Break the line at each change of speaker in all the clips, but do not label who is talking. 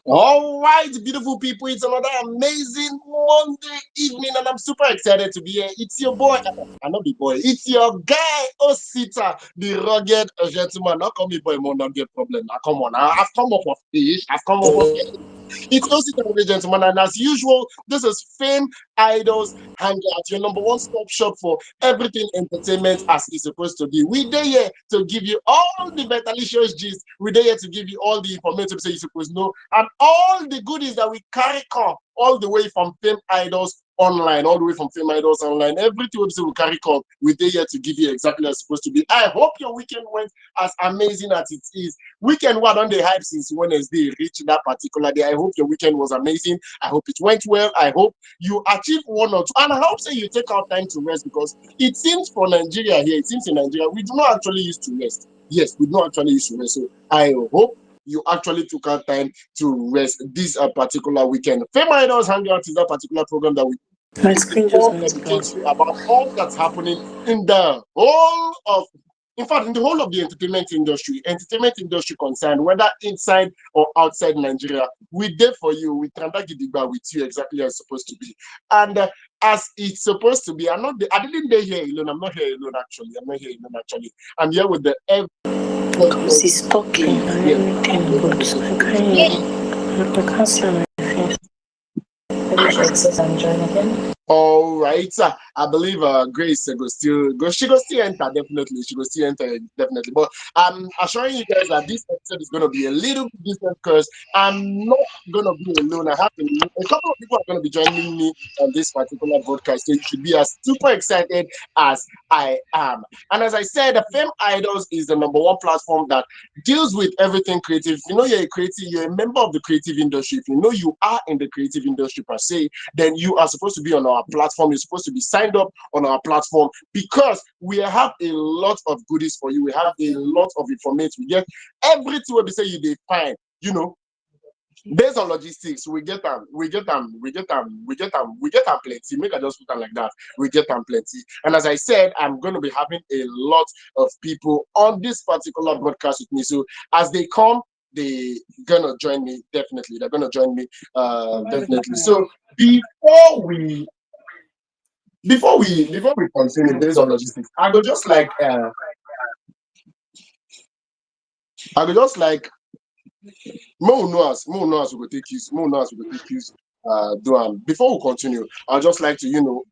All right, beautiful people, it's another amazing Monday evening, and I'm super excited to be here. It's your boy, I know the boy, it's your guy, Osita, the rugged gentleman. Not call me boy, more not get problem. Now, come on, I've come up of age, I've come up of age. It's Osita, the gentleman, and as usual, this is Fame Idols Hangout, your number one stop shop for everything entertainment as it's supposed to be. We there here to give you all the betalicious gist. We there here to give you all the information so you're supposed to know, and all the goodies that we carry come all the way from Fame Idols Online, all the way from Fame Idols Online. Everything we carry come, we're there here to give you exactly as it's supposed to be. I hope your weekend went as amazing as it is. Weekend what on the hype since Wednesday reached that particular day. I hope your weekend was amazing. I hope it went well. I hope you achieved one or two, and I hope say you take out time to rest, because it seems for Nigeria here, it seems in Nigeria we do not actually used to rest. Yes, we do not actually used to rest. So I hope you actually took out time to rest this particular weekend. FameIdols Hangout is that particular program that we
My screen just went black.
educate you about all that's happening in the whole of, in fact, in the whole of the entertainment industry concerned, whether inside or outside Nigeria. We there for you. We Gidigba with you exactly as it's supposed to be. And as it's supposed to be, I didn't day here alone. I'm not here alone actually. I'm not here alone actually. I'm here with the
Because he's talking and everything, but I can't see my face. Maybe she accepts and join again.
All right, I believe Grace she go still enter definitely. She go still enter definitely. But I'm assuring you guys that this episode is going to be a little bit different because I'm not going to be alone. I have a couple of people are going to be joining me on this particular broadcast. So you should be as super excited as I am. And as I said, the Fame Idols is the number one platform that deals with everything creative. If you know you're a creative, you're a member of the creative industry. If you know you are in the creative industry per se, then you are supposed to be on our platform. You're supposed to be signed up on our platform because we have a lot of goodies for you. We have a lot of information. We get everything where we say you define, based on logistics. We get them plenty. Make I just put them like that. We get them plenty. And as I said, I'm going to be having a lot of people on this particular broadcast with me. So as they come, they gonna join me definitely. They're gonna join me definitely. So before we continue based on logistics, I go just like more knows we go take use, do before we continue, I'll just like to,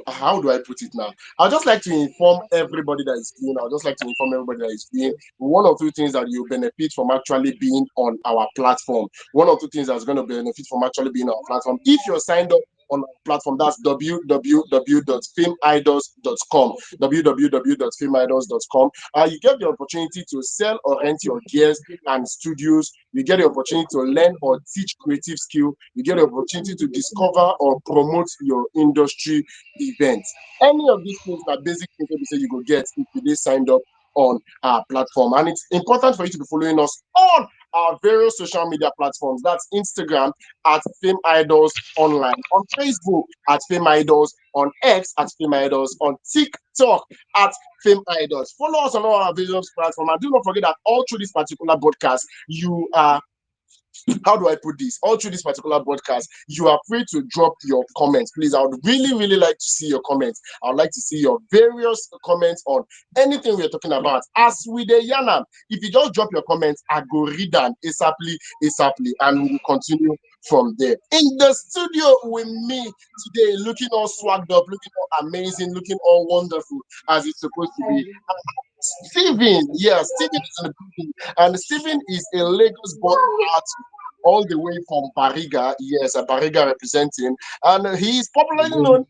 how do I put it now? I'll just like to inform everybody that is viewing. I'll just like to inform everybody that is viewing one or two things that you benefit from actually being on our platform. One or two things that's going to benefit from actually being on our platform. If you're signed up on our platform, that's www.fameidols.com. www.fameidols.com. You get the opportunity to sell or rent your gears and studios. You get the opportunity to learn or teach creative skill. You get the opportunity to discover or promote your industry events. Any of these things are basic things that you go get if you signed up on our platform. And it's important for you to be following us on our various social media platforms. That's Instagram at Fame Idols Online, on Facebook at Fame Idols, on X at Fame Idols, on TikTok at Fame Idols. Follow us on all our various platforms. And do not forget that all through this particular broadcast, you are how do I put this? All through this particular broadcast, you are free to drop your comments. Please, I would really, really like to see your comments. I would like to see your various comments on anything we're talking about. As with the Yanam, if you just drop your comments, I go read them ASAPly, and we'll continue from there. In the studio with me today, looking all swagged up, looking all amazing, looking all wonderful as it's supposed to be. Steven, yeah, Steven is in the building, and Steven is a Lagos-born artist all the way from Bariga. Yes, a Bariga representing, and he is popularly known as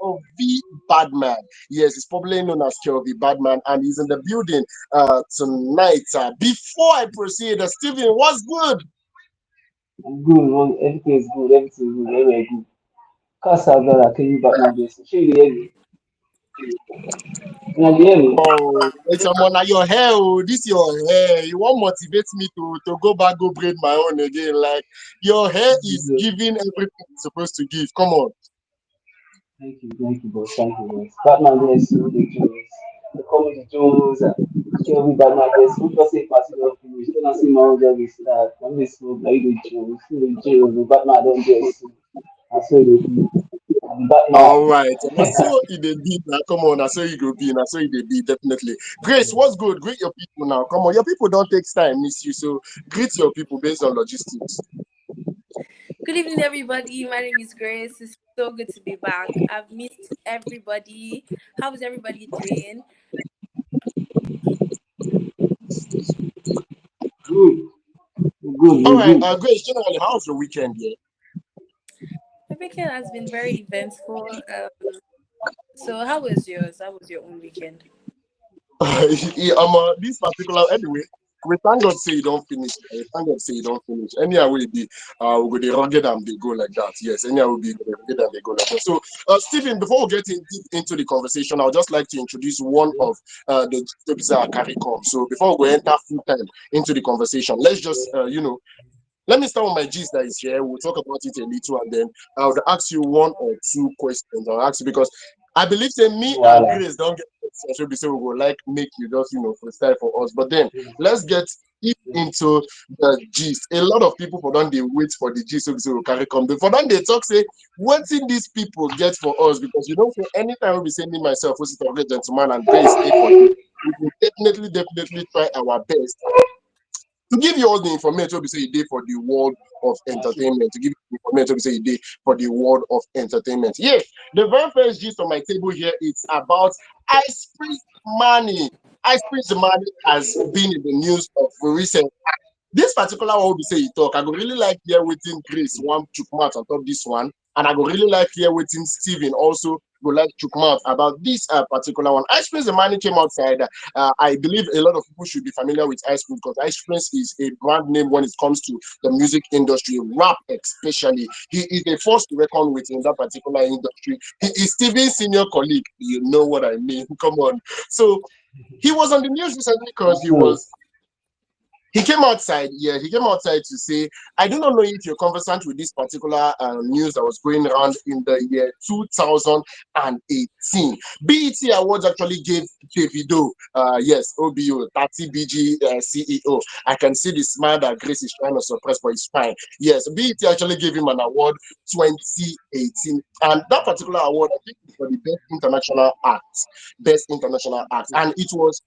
Kelvy Badman. Yes, he's popularly known as Kelvy Badman, and he's in the building tonight. Before I proceed, Steven, what's good?
Good, everything is good, everything is good, everywhere good. Can't say that can you back my best. Sure you hear me? Can you hear me?
Oh, it's someone at your hair. Oh, this your hair. You won't motivate me to go back, go braid my own again. Like your hair is
Jesus.
giving everything it's supposed to give. Come on.
thank you, boss. Thank you, boss. Batman there's so the Jones. The comedy Jones. Kelvin Batman there's who just say party don't finish. Don't see my own job is that. I'm this smoke like the Jones. The Jones. The Batman don't get so. I saw the be. I'm
All
Batman.
right. And so it dey be now. Come on, I saw you go be, and I saw it dey be definitely. Grace, what's good? Greet your people now. Come on, your people don't take time, miss you. So greet your people based on logistics.
Good evening, everybody. My name is Grace. It's so good to be back. I've missed everybody. How is everybody doing?
Good. Good.
All
We
right,
good.
Grace, generally, how's your weekend? Yeah.
My weekend has been very eventful. So how was yours? How was your own weekend?
This particular anyway. We thank God say you don't finish. Thank God say you don't finish. Anyhow will be we go the rugged and they go like that. Yes, anyhow will be the rugged and they go like that. So Stephen, before we get deep into the conversation, I would just like to introduce one of the topics that carry come. So before we go enter full time into the conversation, let's just let me start with my gist that is here. We'll talk about it a little, and then I would ask you one or two questions. I'll ask you because I believe say me and
Voila.
Grace don't get questions. So we say we go like make you just freestyle for us. But then let's get deep into the gist. A lot of people for don't they wait for the gist so we say we carry come. For don't they talk say what in these people get for us because you don't say anytime we say me myself, we sit a gentleman and Grace A for you. We will definitely try our best to give you all the information we say a day for the world of entertainment, to give you the information we say a day for the world of entertainment. Yes, the very first gist on my table here is about Ice Prince Money. Ice Prince Money has been in the news of recent. This particular one we say he talk, I go really like here waiting Grace one chook mouth on top this one, and I go really like here waiting Steven also go like chook mouth about this particular one. Ice Prince the money came outside. I believe a lot of people should be familiar with Ice Prince because Ice Prince is a brand name when it comes to the music industry, rap especially. He is a force to reckon with in that particular industry. He is Steven's senior colleague. You know what I mean? Come on. So he was on the news recently because
So,
he came outside, yeah, he came outside to say, I do not know if you're conversant with this particular news that was going around in the year 2018. BET Awards actually gave Davido, yes, OBO, 30BG CEO. I can see the smile that Grace is trying to suppress, but it's fine. Yes, BET actually gave him an award 2018. And that particular award, I think, is for the Best International Act. Best International Act. And it was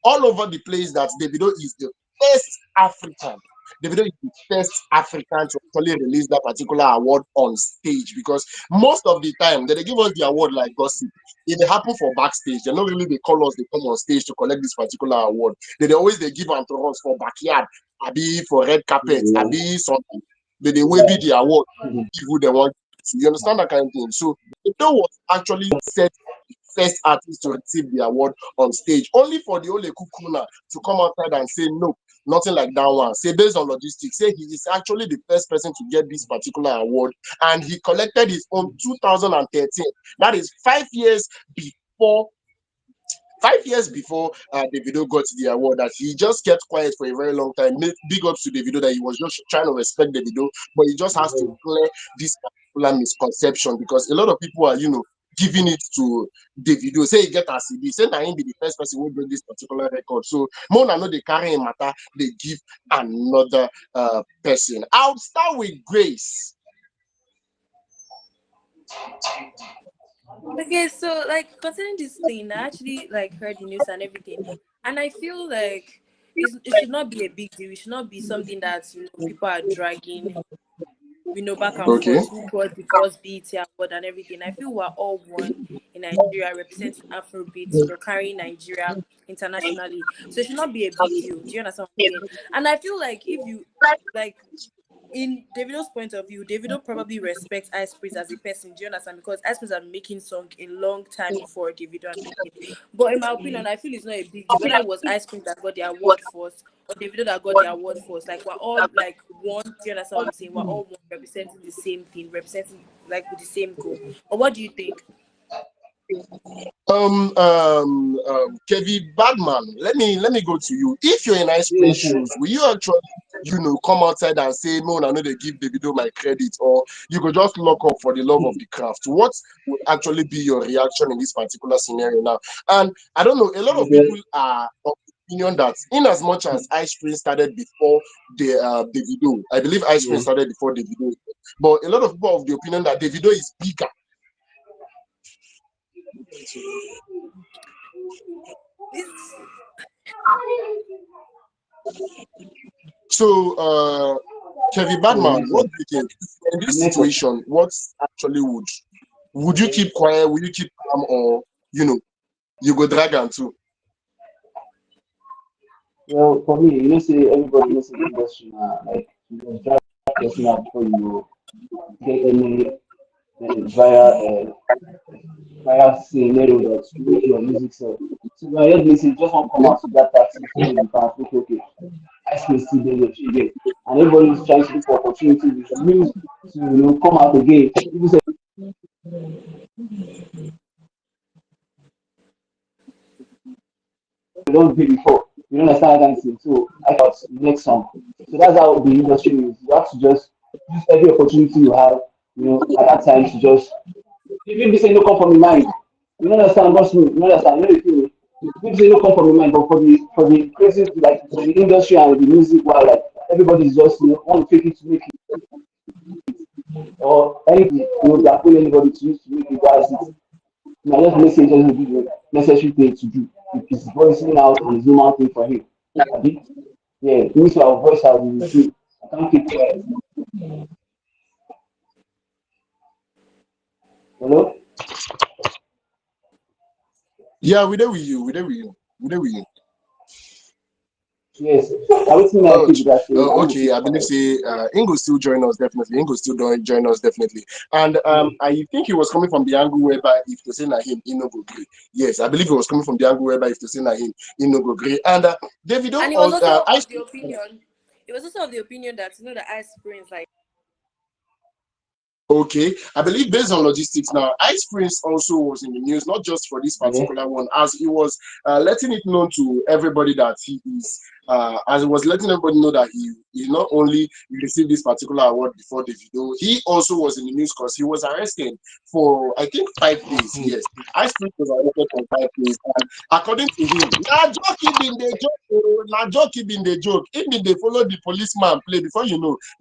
all over the place that Davido is the first African. Davido is the first African to actually release that particular award on stage because most of the time they give us the award like gossip. If they happen for backstage, they not really they call us, they come on stage to collect this particular award. They always they give them to us for backyard, be for red carpet,
yeah,
be something. They will be
yeah.
the award give who they want. So you understand that kind of thing. So Davido was actually set first artist to receive the award on stage, only for the Ole Kukuna to come outside and say no, nothing like that one. Say based on logistics, say he is actually the first person to get this particular award, and he collected his own 2013. That is 5 years before 5 years before Davido got the award, that he just kept quiet for a very long time. Big ups to Davido that he was just trying to respect Davido, but he just has to clear this particular misconception because a lot of people are, giving it to Davido. Say he get a CD, say that he be the first person who break this particular record. So more than know they carry a matter, they give another person. I'll start with Grace.
Okay, so like concerning this thing, I actually like heard the news and everything, and I feel like it should not be a big deal. It should not be something that people are dragging, back and
Okay.
forth. Who got the first BET award and everything? I feel we're all one in Nigeria, representing Afrobeat, carrying Nigeria internationally. So it should not be a big deal. Do you understand what I'm saying? And I feel like if you like in Davido's point of view, Davido probably respects Ice Prince as a person. Do you understand? Because Ice Prince are making song a long time before Davido and everything. But in my opinion, I feel it's not a big deal. Whether it was Ice Prince that got the award first or Davido that got the award first, like we're all like one. Do you understand what I'm saying? We're all one, representing the same thing, representing like with the same goal. Or what do you think?
Kevin Badman, let me go to you. If you're in Ice Prince
Yes, sir.
shoes, will you actually come outside and say, no, I know they give Davido my credit, or you could just lock up for the love of the craft? What would actually be your reaction in this particular scenario now? And I don't know, a lot of people are of the opinion that in as much as Ice Prince started before the Davido, I believe Ice Prince started before Davido, but a lot of people of the opinion that Davido is bigger.
It's
So, Kevin Badman, what do you think in this
Network.
situation? What actually would you keep quiet? Will you keep calm, or you go drag and too?
Well, for me, say everybody knows in the industry now, like you just drive person out before you get any via scenario that make your music sell. So when I just listen, just want to come out to that taxi so maybe you can think, okay, I still see them what you get. And everybody is trying to look for opportunity with news to come out again. People say they don't do before. You don't understand that thing. So I thought next song. So that's how the industry is. You have to just use every opportunity you have, at that time to just people say no come from your mind. You don't understand what's me, you don't understand, you know the thing. People say no come from your mind, but for the crazy like for the industry and the music while like everybody's just want to take it to make it or anything, they are putting anybody to use to make it guys it. Now just message just do the necessary thing to do. If it's voicing out on his normal thing for him. Abi? Yeah, he needs to have voice out in his thing. I can't keep quiet. Hello?
Yeah, we there with you. We there with you. We there with you.
Yes. I was saying I
Oh,
keep that thing. I want to
okay.
keep
I believe
quiet.
say Ingo still join us definitely. Ingo still don't join us definitely. And I think he was coming from the angle whereby if to say na him, he no go agree. Yes, I believe he was coming from the angle whereby if to say na him, he no go agree. And Davido
and he was
also
also
I
of the opinion. He was also of the opinion that the Ice Prince like.
Okay, I believe based on logistics now, Ice Prince also was in the news, not just for this
Yeah.
particular one, as he was letting it known to everybody that he is, as he was letting everybody know that he not only received this particular award before the video, he also was in the news because he was arrested for, I think, 5 days. Yes, Ice Prince was arrested for 5 days. And according to him, na joke he been the joke, na joke he been the joke. He been they follow the policeman play before they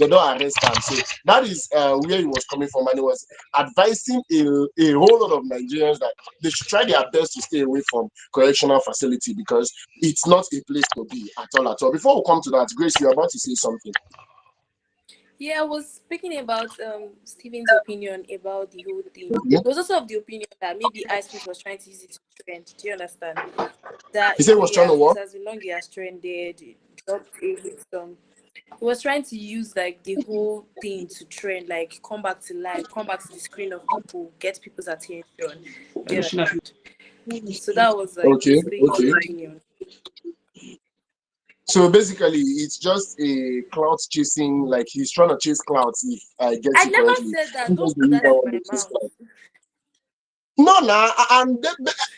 don't arrest him. So that is where he was coming from, and he was advising a whole lot of Nigerians that they should try their best to stay away from correctional facility because it's not a place to be at all at all. Before we come to that, Grace, you're about to say something.
Yeah, I was speaking about Steven's opinion about the whole thing.
Okay.
He was also of the opinion that maybe Ice Prince was trying to use it to trend. Do you understand? That
He said he was trying to
it
what?
has been long he has trended, he dropped a hit song. He was trying to use like the whole thing to trend, like come back to life, come back to the screen of people, get people's attention. Do you understand? So that was like
Okay,
basically his
okay.
opinion.
So basically, it's just a clout chasing, like he's trying to chase clouds, if I get
I
you
never
correctly.
said that.
He
Don't
just
put
believe
that
that
in
one
my
to chase
mouth.
clouds. No, nah,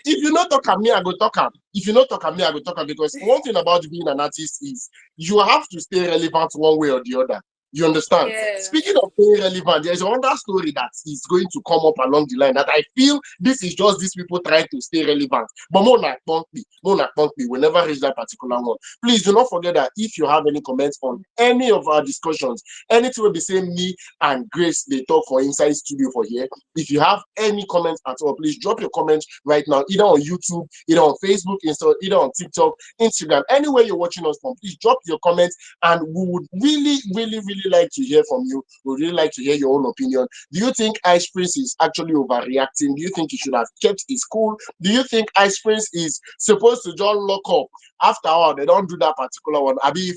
if you not talk at me, I go talk am. If you not talk at me, I go talk am because one thing about being an artist is you have to stay relevant one way or the other. You understand?
Yeah.
Speaking of staying relevant, there's another story that is going to come up along the line that I feel this is just these people trying to stay relevant. But Mona Punkby, we'll never reach that particular one. Please do not forget that if you have any comments on any of our discussions, anything will be saying me and Grace, they talk for inside studio for here. If you have any comments at all, please drop your comments right now, either on YouTube, either on Facebook, either on TikTok, Instagram, anywhere you're watching us from. Please drop your comments, and we would really, really, really like to hear from you. We would really like to hear your own opinion. Do you think Ice Prince is actually overreacting? Do you think he should have kept his cool? Do you think Ice Prince is supposed to just lock up? After all, they don't do that particular one. I mean,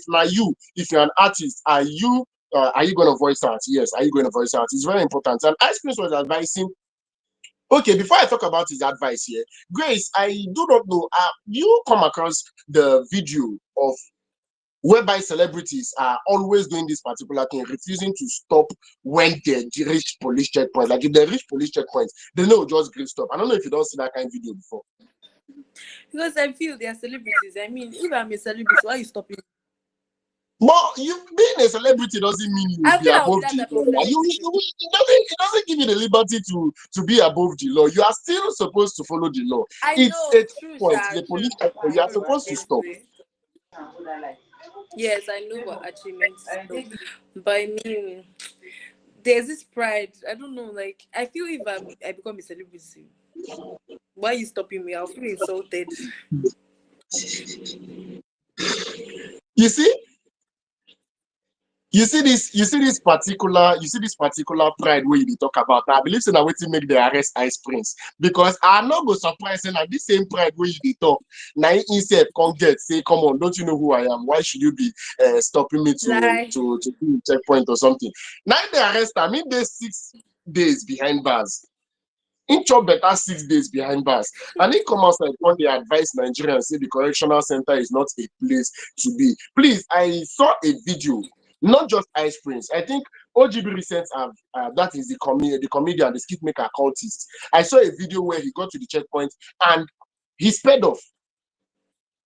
if you're an artist, are you going to voice out? Yes. Are you going to voice out? It's very important. And Ice Prince was advising. Okay, before I talk about his advice here, Grace, I do not know. You come across the video of whereby celebrities are always doing this particular thing, refusing to stop when they reach police checkpoints. Like if they reach police checkpoints, they know just great stop. I don't know if you don't see that kind of video before.
Because I feel they are celebrities. I mean, if I'm a celebrity, why are you stopping?
But you being a celebrity doesn't mean you will
I
be
feel I will be
above
that
the
type
law.
of
Like,
celebrity.
it doesn't give you the liberty to be above the law. You are still supposed to follow the law.
I
It's a
know, true,
checkpoint,
Sha,
the
true,
police checkpoint. You are
true.
supposed to stop.
Anyway, yes, I know what actually meant to stop. But I mean, there's this pride. I don't know. Like, I feel if I become a celebrity, why are you stopping me? I'll feel insulted.
You see, you see this particular pride where you talk about. I believe so. Now waiting make the arrest Ice Prince because I'm not go surprise and this same pride where you dey talk. Now instead can't get say, come on, don't you know who I am? Why should you be stopping me to
Like,
to to do a checkpoint or something? Now they arrest am. In dey 6 days behind bars. In chop better 6 days behind bars. And he come outside when they advise Nigerians say the correctional center is not a place to be. Please, I saw a video, not just Ice Prince. I think OGB recent that is the comedian, the skit maker cultist. I saw a video where he got to the checkpoint and he sped off.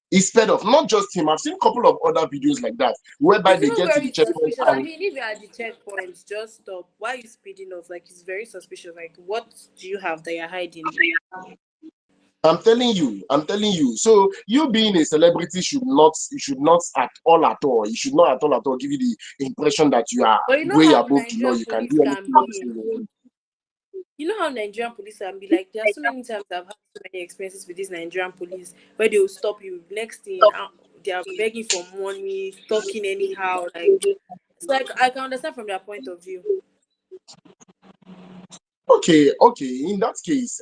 He sped off. Not just him. I've seen a couple of other videos like that, whereby
it's
they
even
get to the
very
checkpoint
suspicious. I
and
mean, if you're at the checkpoint, just stop. Why are you speeding off? Like, it's very suspicious. Like, what do you have that you're hiding?
I'm telling you. So you being a celebrity should not at all. It should not at all give you the impression that you are
But you know
way
how
above the law.
Nigerian
You can
police
do
can
anything you
be.
say.
You know how Nigerian police can be like. There are so many times I've had so many experiences with this Nigerian police where they will stop you. Next thing, they are begging for money, talking anyhow. Like, it's like I can understand from their point of view.
Okay. In that case,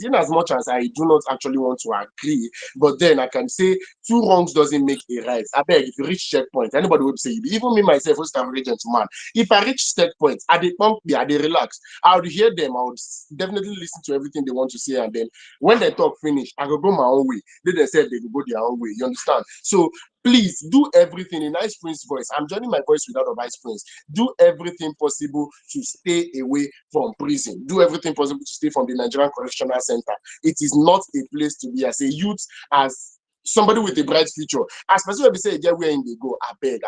in as much as I do not actually want to agree, but then I can say two wrongs doesn't make a right. I beg, if you reach checkpoint, anybody would say, even me myself, who's a gentleman, if I reach checkpoint, I they pump me, I they relax. I would hear them, I would definitely listen to everything they want to say, and then when they talk finish, I will go my own way. They said they will go their own way. You understand? So please do everything in Ice Prince voice. I'm joining my voice without of Ice Prince. Do everything possible to stay away from prison. Do everything possible to stay from the Nigerian Correctional Center. It is not a place to be as a youth, as somebody with a bright future. As person will be say, get where they go. I beg.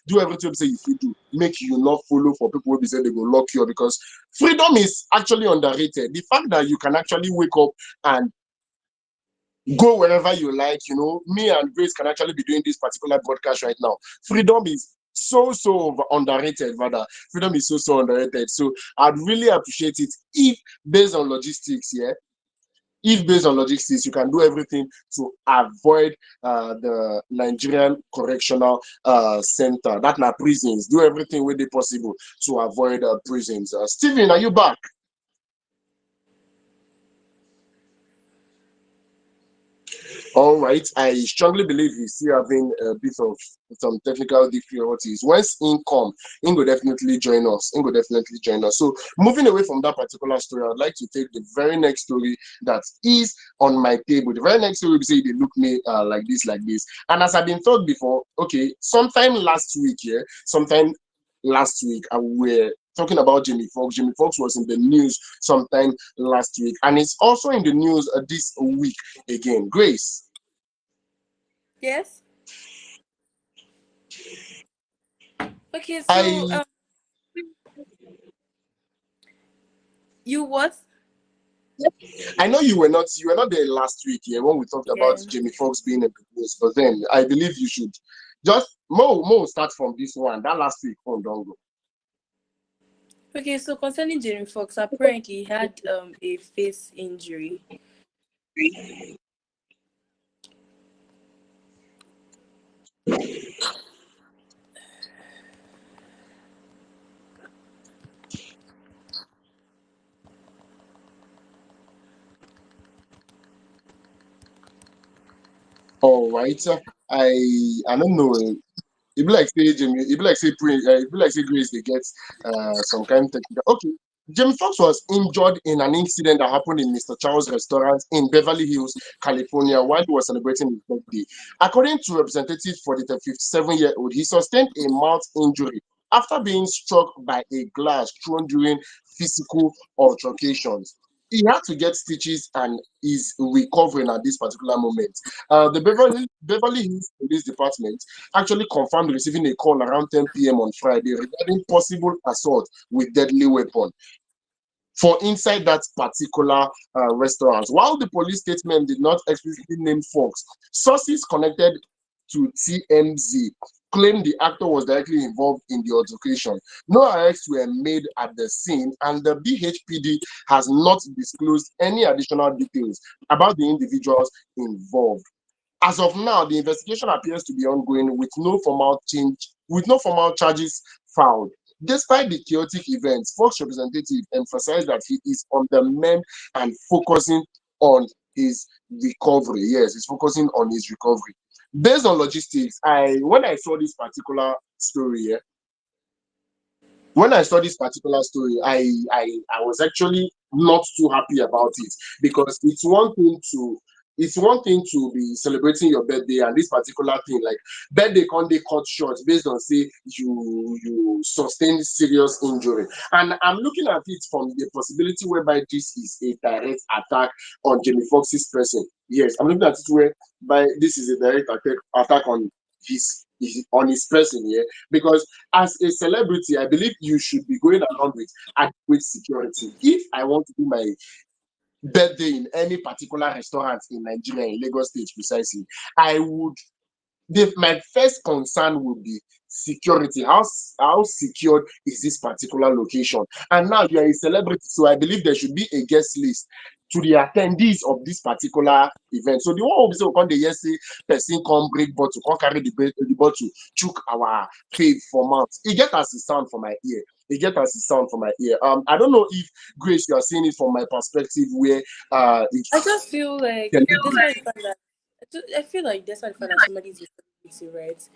Do everything say if you do. Make you not follow for people who be say they go lock you up because freedom is actually underrated. The fact that you can actually wake up and go wherever you like. Me and Grace can actually be doing this particular broadcast right now. Freedom is so underrated, rather. Freedom is so underrated. So I'd really appreciate it if, based on logistics, yeah, if based on logistics, you can do everything to avoid the Nigerian Correctional Center, that na prisons. Do everything where they possible to avoid prisons. Steven, are you back? All right, I strongly believe he's still having a bit of some technical difficulties. Once in come, in will definitely join us. So moving away from that particular story, I'd like to take the very next story that is on my table. The very next story we say they look me like this. And as I've been told before, okay, sometime last week, I were talking about Jamie Foxx. Jamie Foxx was in the news sometime last week, and it's also in the news this week again. Grace.
Yes. Okay. So,
I
you what?
I know you were not there last week here when we talked about
Yeah.
Jamie Foxx being in the news, but then I believe you should just start from this one. That last week on don't go.
Okay. So concerning Jamie Foxx, apparently he had a face injury.
All right. I I don't know. It be like say Jamie, it be like say it be like say Grace they get some kind of technical. Okay. Jamie Foxx was injured in an incident that happened in Mr. Charles' restaurant in Beverly Hills, California, while he was celebrating his birthday. According to representatives for the 57-year-old, he sustained a mouth injury after being struck by a glass thrown during physical altercations. he had to get stitches and is recovering at this particular moment. The Beverly Hills Police Department actually confirmed receiving a call around 10 p.m. on Friday regarding possible assault with deadly weapon for inside that particular restaurant. While the police statement did not explicitly name Fox, sources connected to TMZ claimed the actor was directly involved in the altercation. No arrests were made at the scene, and the BHPD has not disclosed any additional details about the individuals involved. As of now, the investigation appears to be ongoing with no formal charges filed. Despite the chaotic events, Fox representative emphasized that he is on the mend and focusing on his recovery. Yes, he's focusing on his recovery. Based on logistics, when I saw this particular story, yeah, when I saw this particular story, I was actually not too happy about it because it's one thing to be celebrating your birthday and this particular thing like birthday can't they cut short based on say you sustain serious injury. And I'm looking at it from the possibility whereby this is a direct attack on Jamie Foxx's person. Yes, I'm looking at it whereby this is a direct attack on on his person here, because as a celebrity, I believe you should be going around with adequate security. If I want to do my birthday in any particular restaurant in Nigeria, in Lagos State precisely, I would my first concern would be security. How secured is this particular location? And now you are a celebrity, so I believe there should be a guest list to the attendees of this particular event. So the one who be say we come dey hear say person come break bottle, come carry the bottle, chook our fave for mouth. E get as e sound for my ear. E get as e sound for my ear. I don't know if Grace, you are seeing it from my perspective where
I
it's
just feel like, despite the fact that I feel like despite the fact that somebody is a celebrity, right,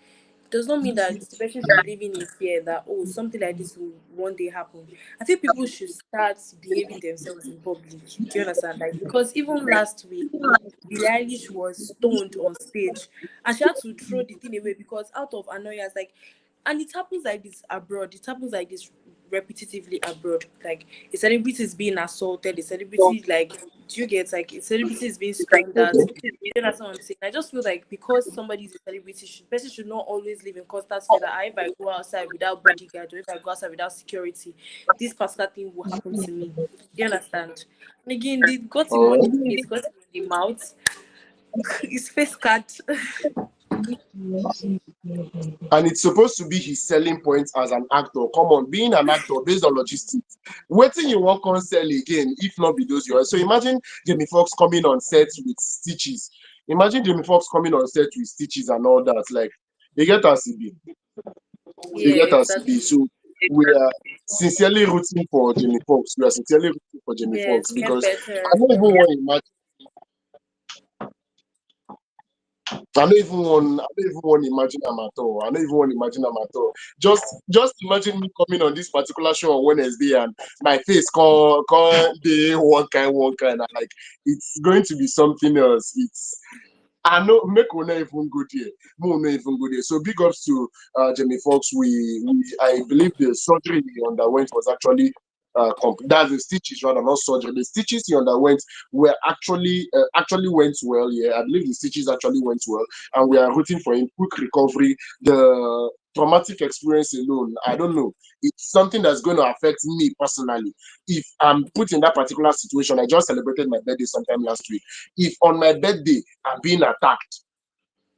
does not mean that the person should be living in fear that, oh, something like this will one day happen. I think people should start behaving themselves in public. Do you understand? Like, because even last week, Billie Eilish was stoned on stage and she had to throw the thing away because out of annoyance, like, and it happens like this abroad. It happens like this repetitively abroad. Like a celebrity is being assaulted, a celebrity, like, do you get, like, a celebrity is being stoned at. You understand what I'm saying? I just feel like because somebody is a celebrity, person should not always live in constant fear that if I go outside without bodyguard or if I go outside without security, this particular thing will happen to me. You understand? And again, they got him on the face, got him on the mouth. His face cut.
and it's supposed to be his selling point as an actor. Come on, being an actor based on logistics. Waiting you won't come sell again, if not be those yours. So imagine Jamie Foxx coming on set with stitches. Imagine Jamie Foxx coming on set with stitches and all that. Like, you get us CB. You
Yeah,
get us CB.
exactly.
So we are sincerely rooting for Jamie Foxx. We are sincerely rooting for Jamie
Yes,
Foxx
get
because
better.
I don't even want to imagine. I don't even want to imagine them at all. I don't even want to imagine them at all. Just imagine me coming on this particular show on Wednesday and my face call day one kind. And like it's going to be something else. It's I know make will not even go there. Make will not even go there. So big ups to Jamie Foxx. We I believe the surgery he underwent was actually that's the stitches rather not surgery. The stitches he underwent were actually went well. Yeah, I believe the stitches actually went well, and we are rooting for him quick recovery. The traumatic experience alone, I don't know. It's something that's going to affect me personally. If I'm put in that particular situation, I just celebrated my birthday sometime last week. If on my birthday I'm being attacked,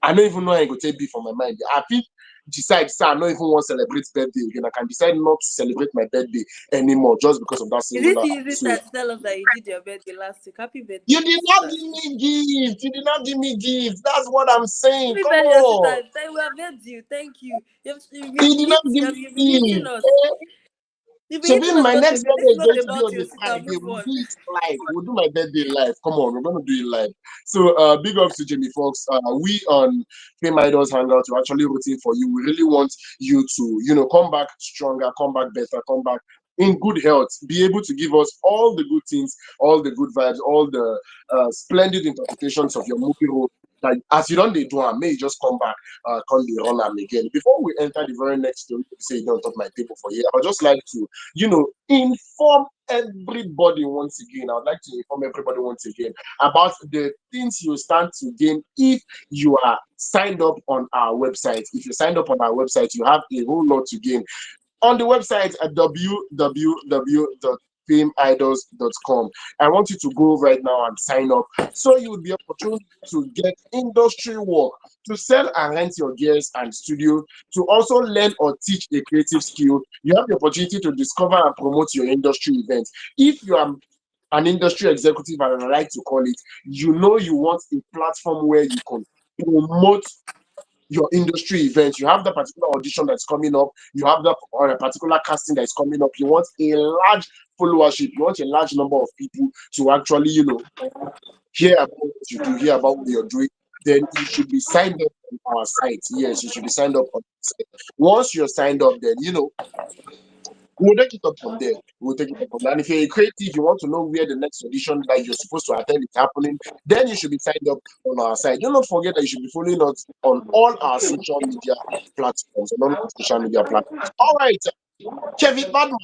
I don't even know how I go take be for my mind. I feel decide, say I don't even want to celebrate birthday again. I can decide not to celebrate my birthday anymore just because of that
Is it
singular.
easy
So
to tell us that you did your birthday last week? Happy
you
birthday,
did not
sister.
give me gifts. You did not give me gifts. That's what I'm saying.
Happy
Come
birthday, your sister.
on.
We have met you. Thank you.
You did not give
You've been
me
gifting
gifts.
us.
Eh?
You've been
So
hitting
then
us
my
once
next
again. This
birthday
is
is
not
going to be
about
on
your
a
sister.
Friday.
Move
We'll
on.
do it live. We'll do my birthday live. Come on, we're gonna do it live. So big ups to Jamie Foxx. We on FameIdols Hangout, we're actually rooting for you. We really want you to, come back stronger, come back better, come back in good health, be able to give us all the good things, all the good vibes, all the splendid interpretations of your movie role Like as you don't they do am, may you just come back, come the run am again. Before we enter the very next story, say you don't top my table for here. I would just like to, inform everybody once again. I would like to inform everybody once again about the things you stand to gain if you are signed up on our website. If you signed up on our website, you have a whole lot to gain on the website at www.fameidols.com. I want you to go right now and sign up so you will be able to get industry work, to sell and rent your gears and studio, to also learn or teach a creative skill. You have the opportunity to discover and promote your industry events. If you are an industry executive, and I like to call it, you want a platform where you can promote your industry event. You have the particular audition that's coming up, you have the or a particular casting that's coming up, you want a large followership, you want a large number of people to actually, hear about what you do, hear about what you're doing, then you should be signed up on our site. Yes, you should be signed up on the site. Once you're signed up, then we'll take it up from there. We'll take it up from there. And if you're a creative, you want to know where the next audition that you're supposed to attend is happening, then you should be signed up on our site. Do not forget that you should be following us on all our social media platforms, on all our social media platforms. All right, Kevin Badman.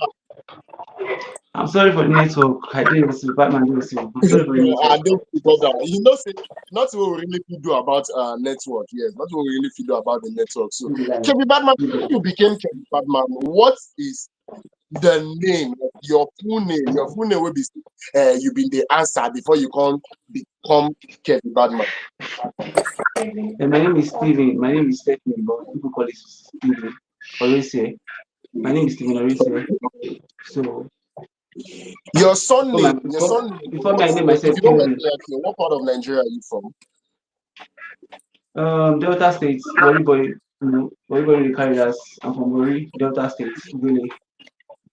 I'm sorry for the network. I didn't receive Batman didn't receive. I'm sorry for the
I
network.
don't brother. Say not what we really feel do about network. Yes, not what we really feel do about the network. So
Leave the line.
Kevin Badman,
Leave the
when
line.
you became Kevin Badman, what is the name, your full name? Your full name will be you been the answer before you can become Kevin Badman.
And my name is Steven. My name is Stephanie, but people call it Steven. Always say. My name is Steven Always say. So
Your son
before my
name,
before me
what
I name
if
myself
you don't mind
Kelvin.
me asking, what part of Nigeria are you from?
Delta State, Worry Boy, Worry Boy really carry us. I'm from Worry, Delta State, really,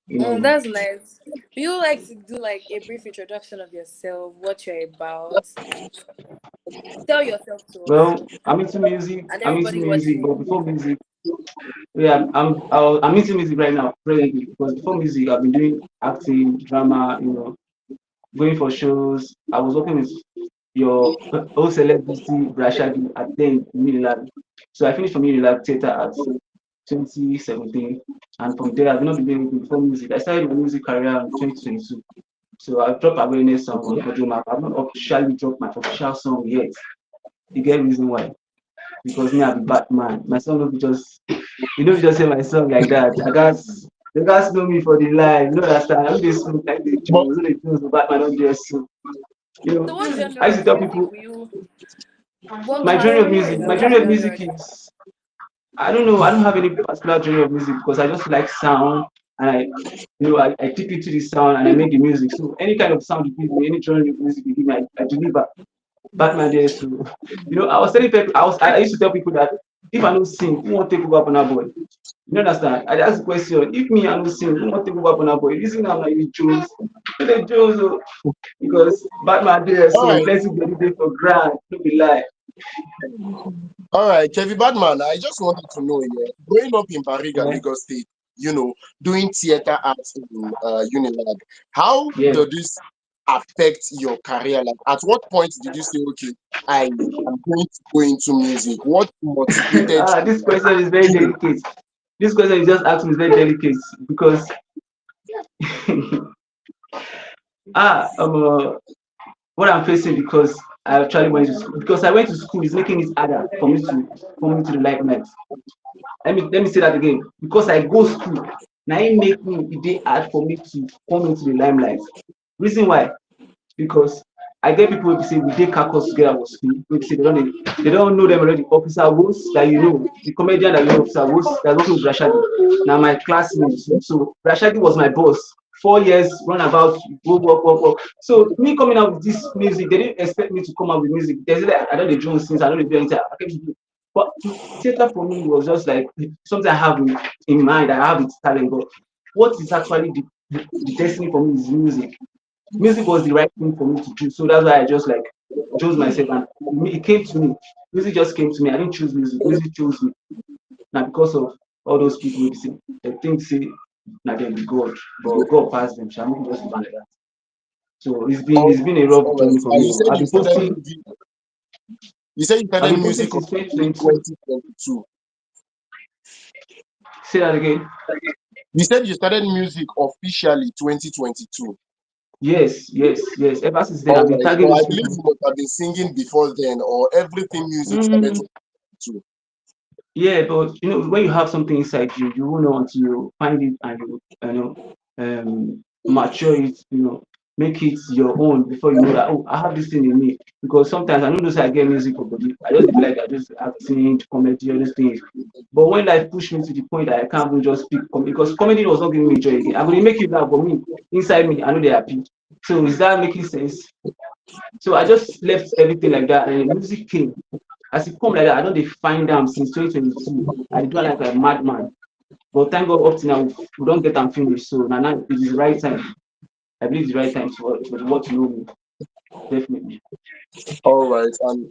That's nice. Do you like to do like a brief introduction of yourself, what you're about? Tell yourself to us
Well, I'm into music.
and
I'm into
everybody
music, but
watching.
before music, yeah, I'm into music right now presently because before music, I've been doing acting, drama, going for shows. I was working with your old celebrity Rashadi at then Unilab. So I finished from Unilab Theatre at 2017, and from there I've not been doing anything before music. I started my music career in 2022. So I've dropped awareness song on Audio Map. I've not officially dropped my official song yet. You get reason why? Because me, I'm a Batman. My song will be just, just say my song like that. The guys know me for the life. You know that I don't just smoke like the
But
Jones. The Batman don't just so.
So what
I
genre
used to
of
tell
music
people
will you what
my genre
class
of music. My
what
genre of
genre?
music is I don't know. I don't have any particular genre of music because I just like sound and I tip into the sound and I make the music. So any kind of sound you give me, any genre of music you give me, I deliver. Batman there too. I was telling people, I used to tell people that if I don't sing, who won't take over on our boy? You understand? I ask the question, if me I don't sing, who won't take over on our boy? Reason I'm like Jones. The Jones because Batman there,
all
so
right,
let's get it for grand, don't be lie.
all right, Kevin Badman. I just wanted to know, yeah, growing up in Bariga,
Yeah.
Lagos State, doing theater arts in Unilag, how
Yeah.
did this affect your career? Like, at what point did you say, okay, I am going to go into music? What motivated
This question is very
you?
delicate. This question you just asked me is very delicate because what I'm facing because I actually went to school because I went to school is making it harder for me to come into the limelight. Let me say that again. Because I go school, now it make me it dey hard for me to come into the limelight. Reason why? Because I get people wey be say we dey caucus together for school, wey be say they don't know them already. Officer Woods that the comedian that Officer Woods that's working with Rashadi. Now my classmate. So Rashadi was my boss. 4 years runabout, work, work, work, work. So me coming out with this music, they didn't expect me to come out with music. They said that I don't do since I don't do anything. I came to do. But theater for me was just like something I have in mind. I have its talent, but what is actually the destiny for me is music. Music was the right thing for me to do. So that's why I just like chose myself and it came to me. Music just came to me. I didn't choose music. Music chose me. Now because of all those people who say they think say now they be God, but God passed them. Shall not just be like that. So it's been
All
it's been a
right,
rough
all right.
journey for
And
me.
you said
I've
you
been
started
posting.
music. You said you
I've
started
been posting
music
since
officially
2022.
2022.
Say that again.
You said you started music officially 2022.
Yes, yes, yes. Ever since then, I've
All
been
right, but
tagging
I
those
believe
people.
you must have been singing before then, or everything music started
Mm,
2022.
yeah, but when you have something inside you, you won't know until you find it and mature it, make it your own before you know that, oh, I have this thing in me. Because sometimes I don't know say I get music for body. I just be like I just acting, comedy, all these things. But when life pushed me to the point that I can't even just speak because comedy was not giving me joy again. I'm gonna make you laugh, but me inside me, I know they happy. So is that making sense? So I just left everything like that, and music came. As it come like that, I don't dey find am since 2022. I dey do am like a madman. But thank God up till now, we don't get am finish. So now it is the right time. I believe it's the right time for the world to know me. Definitely.
All right, and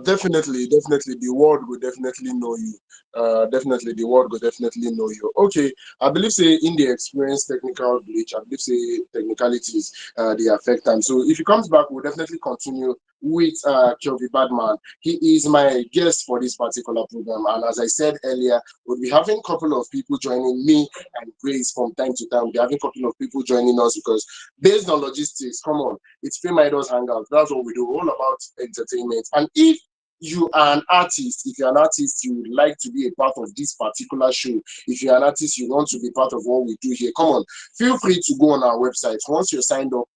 definitely, the world will definitely know you. Definitely, the world will definitely know you. Okay, I believe say in the experience technical glitch, I believe say technicalities they affect them. So if he comes back, we'll definitely continue with Kelvin Badman. He is my guest for this particular program, and as I said earlier, we'll be having a couple of people joining me and Grace from time to time. We'll be having a couple of people joining us because based on logistics, come on. It's FameIdols Hangout. That's what we do, all about entertainment. And if you are an artist, if you're an artist, you would like to be a part of this particular show. If you're an artist, you want to be part of what we do here. Come on, feel free to go on our website once you signed up,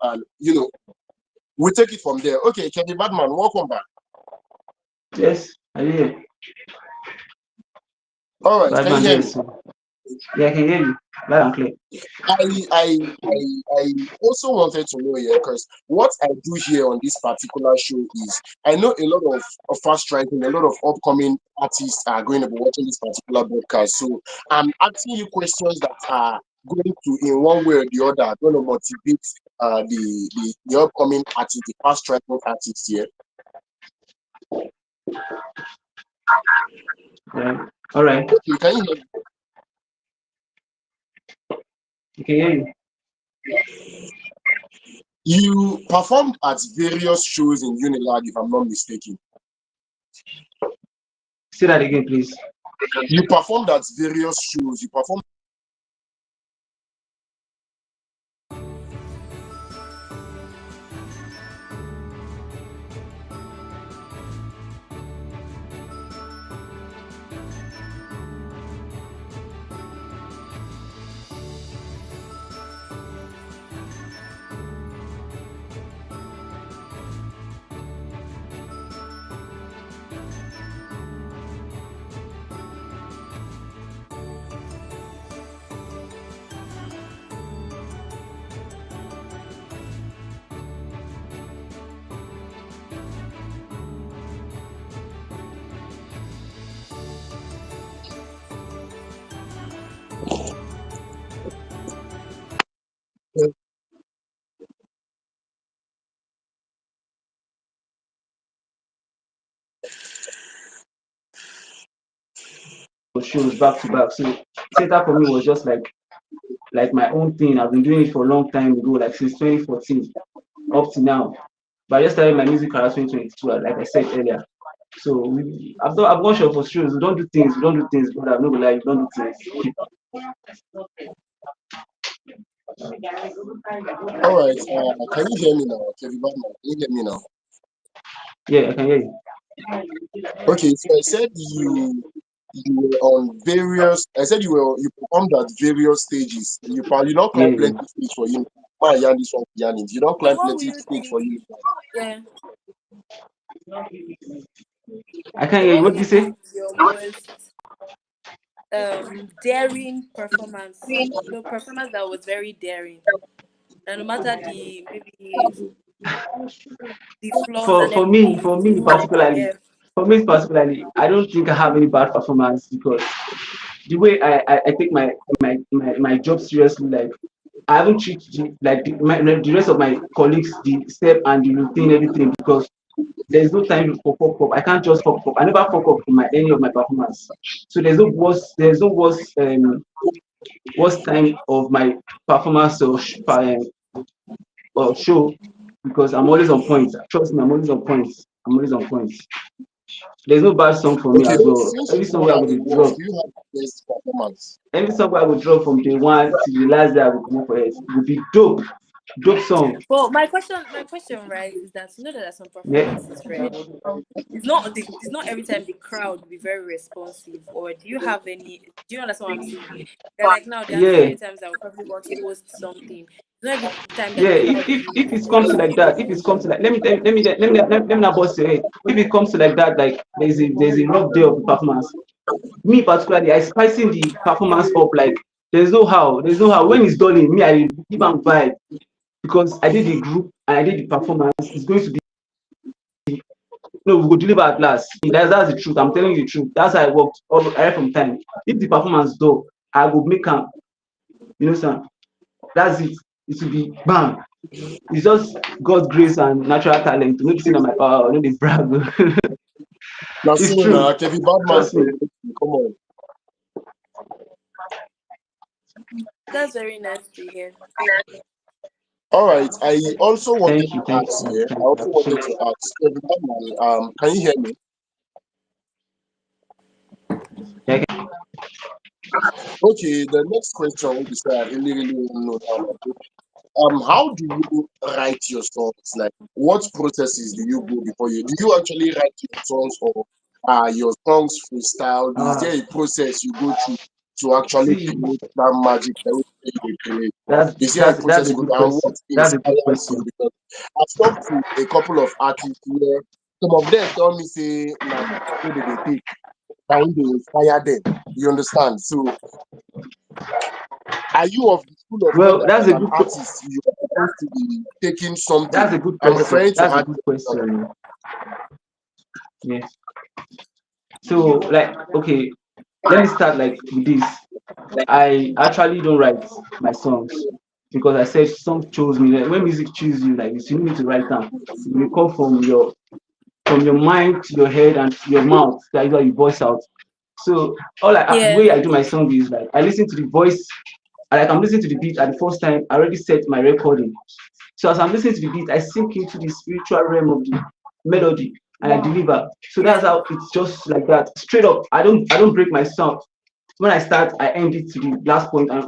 and we'll take it from there. Okay, Kenny Badman, welcome back.
Yes, I hear.
All right, can you
Badman,
hear me?
yes. Yeah, I can hear you. Loud and clear.
I also wanted to know here because what I do here on this particular show is I know a lot of fast writing, a lot of upcoming artists are going to be watching this particular broadcast. So I'm asking you questions that are going to, in one way or the other, going to motivate the upcoming artists, the fast writing artists here.
Yeah. All right.
Okay, can you hear me?
I can hear you.
You performed at various shows in Unilag, if I'm not mistaken.
Say that again, please.
You performed at various shows. You performed.
Shows back to back. So theater for me was just like my own thing. I've been doing it for a long time ago, like since 2014 up to now. But I just started my music career 2022, like I said earlier. So I've gone short for shows. We don't do things, but I'm not gonna lie, we don't do things.
All right. Can you hear me now? Kevin Badman, can you hear me now?
Yeah, I can hear you.
Okay, so I said you were on various. I said you performed at various stages. You don't
Yeah,
climb
yeah.
plenty stage for you. Man, yarn this one, yarn it. You don't
So
climb
what will
plenty
you
stage
think?
for you.
Yeah.
I can't
So
hear you.
what
What
will
did you
you think
say?
is your most daring performance? No, performance that was very daring. And no matter the maybe the flaws
For
and
for me,
everything, you
for me
still
particularly,
yeah.
I don't think I have any bad performance because the way I take my job seriously, like I haven't treated the rest of my colleagues the step and the routine everything because there's no time for fuck up. I can't just fuck up. I never fuck up in my any of my performance. So there's no worst time of my performance or show because I'm always on point. Trust me, I'm always on point. I'm always on point. There's no bad song for me
Okay,
as
but
well.
since
Every
you
song
don't
where I
have
go
a
to
voice,
drop,
do you have the best performance?
any song where I go drop from day one to the last day I will come up for it will be dope. Dope song.
Well, my question, right, is that you know that there are some
Yeah.
performances, right? It's not every time the crowd will be very responsive. Or do you have any? Do you understand what I'm saying? They're like now there are so
Yeah.
many times I would probably want to host something. It's not every time that
Yeah,
the
if
crowd
if
will
if it comes to
really,
like that, if it comes to like, let me not bust your head. If it comes to like that, like there's a rough day of the performance. Me particularly, I spicing the performance up like there's no how. When it's done, in me I give am vibe because I did the group and I did the performance. It's going to be no, we go deliver at last. That's the truth. I'm telling you the truth. That's how I worked all right from time. If the performance do, I go make am. You know, sir. That's it. It will be bam. It's just God's grace and natural talent. No be say na my power, no dey brag.
Now,
It's
so now,
true.
Kevin Badman,
Trust me.
come on.
that's very nice to hear.
All right. I also wanted
Thank you,
to
thank
ask
you,
here. I
thank you. I
also
appreciate
wanted
it.
to ask Kevin Badman, can you hear me?
Yeah,
Okay, the next question will be say I really, really want to know now. How do you write your songs? Like, what processes do you go before you? Do you actually write your songs, or your songs freestyle? Is there a process you go through to actually
see,
create that magic that you create?
that's
Is there a
that's
process
a
you go
good
through, and what
question. That's a good
inspires you?
question.
Because I've talked to a couple of artists where some of them tell me say na so they take, and they inspire them. You understand? So are you of the school of thought
Well,
that as an artist you are supposed to be taking
that's
something?
a good
I'm
question.
referring to
That's a
art.
good question. Yeah. So, like, okay, let me start like with this. I actually don't write my songs because I said song chose me. Like, when music choose you, like you need to write down. It will come from your mind to your head and to your mouth. That is how you voice out. So the
Yeah.
way I do my song is like I listen to the voice, like I'm listening to the beat at the first time. I already set my recording. So as I'm listening to the beat, I sink into the spiritual realm of the melody and I deliver. So that's
Yeah.
how it's just like that. Straight up. I don't break my sound. When I start, I end it to the last point. And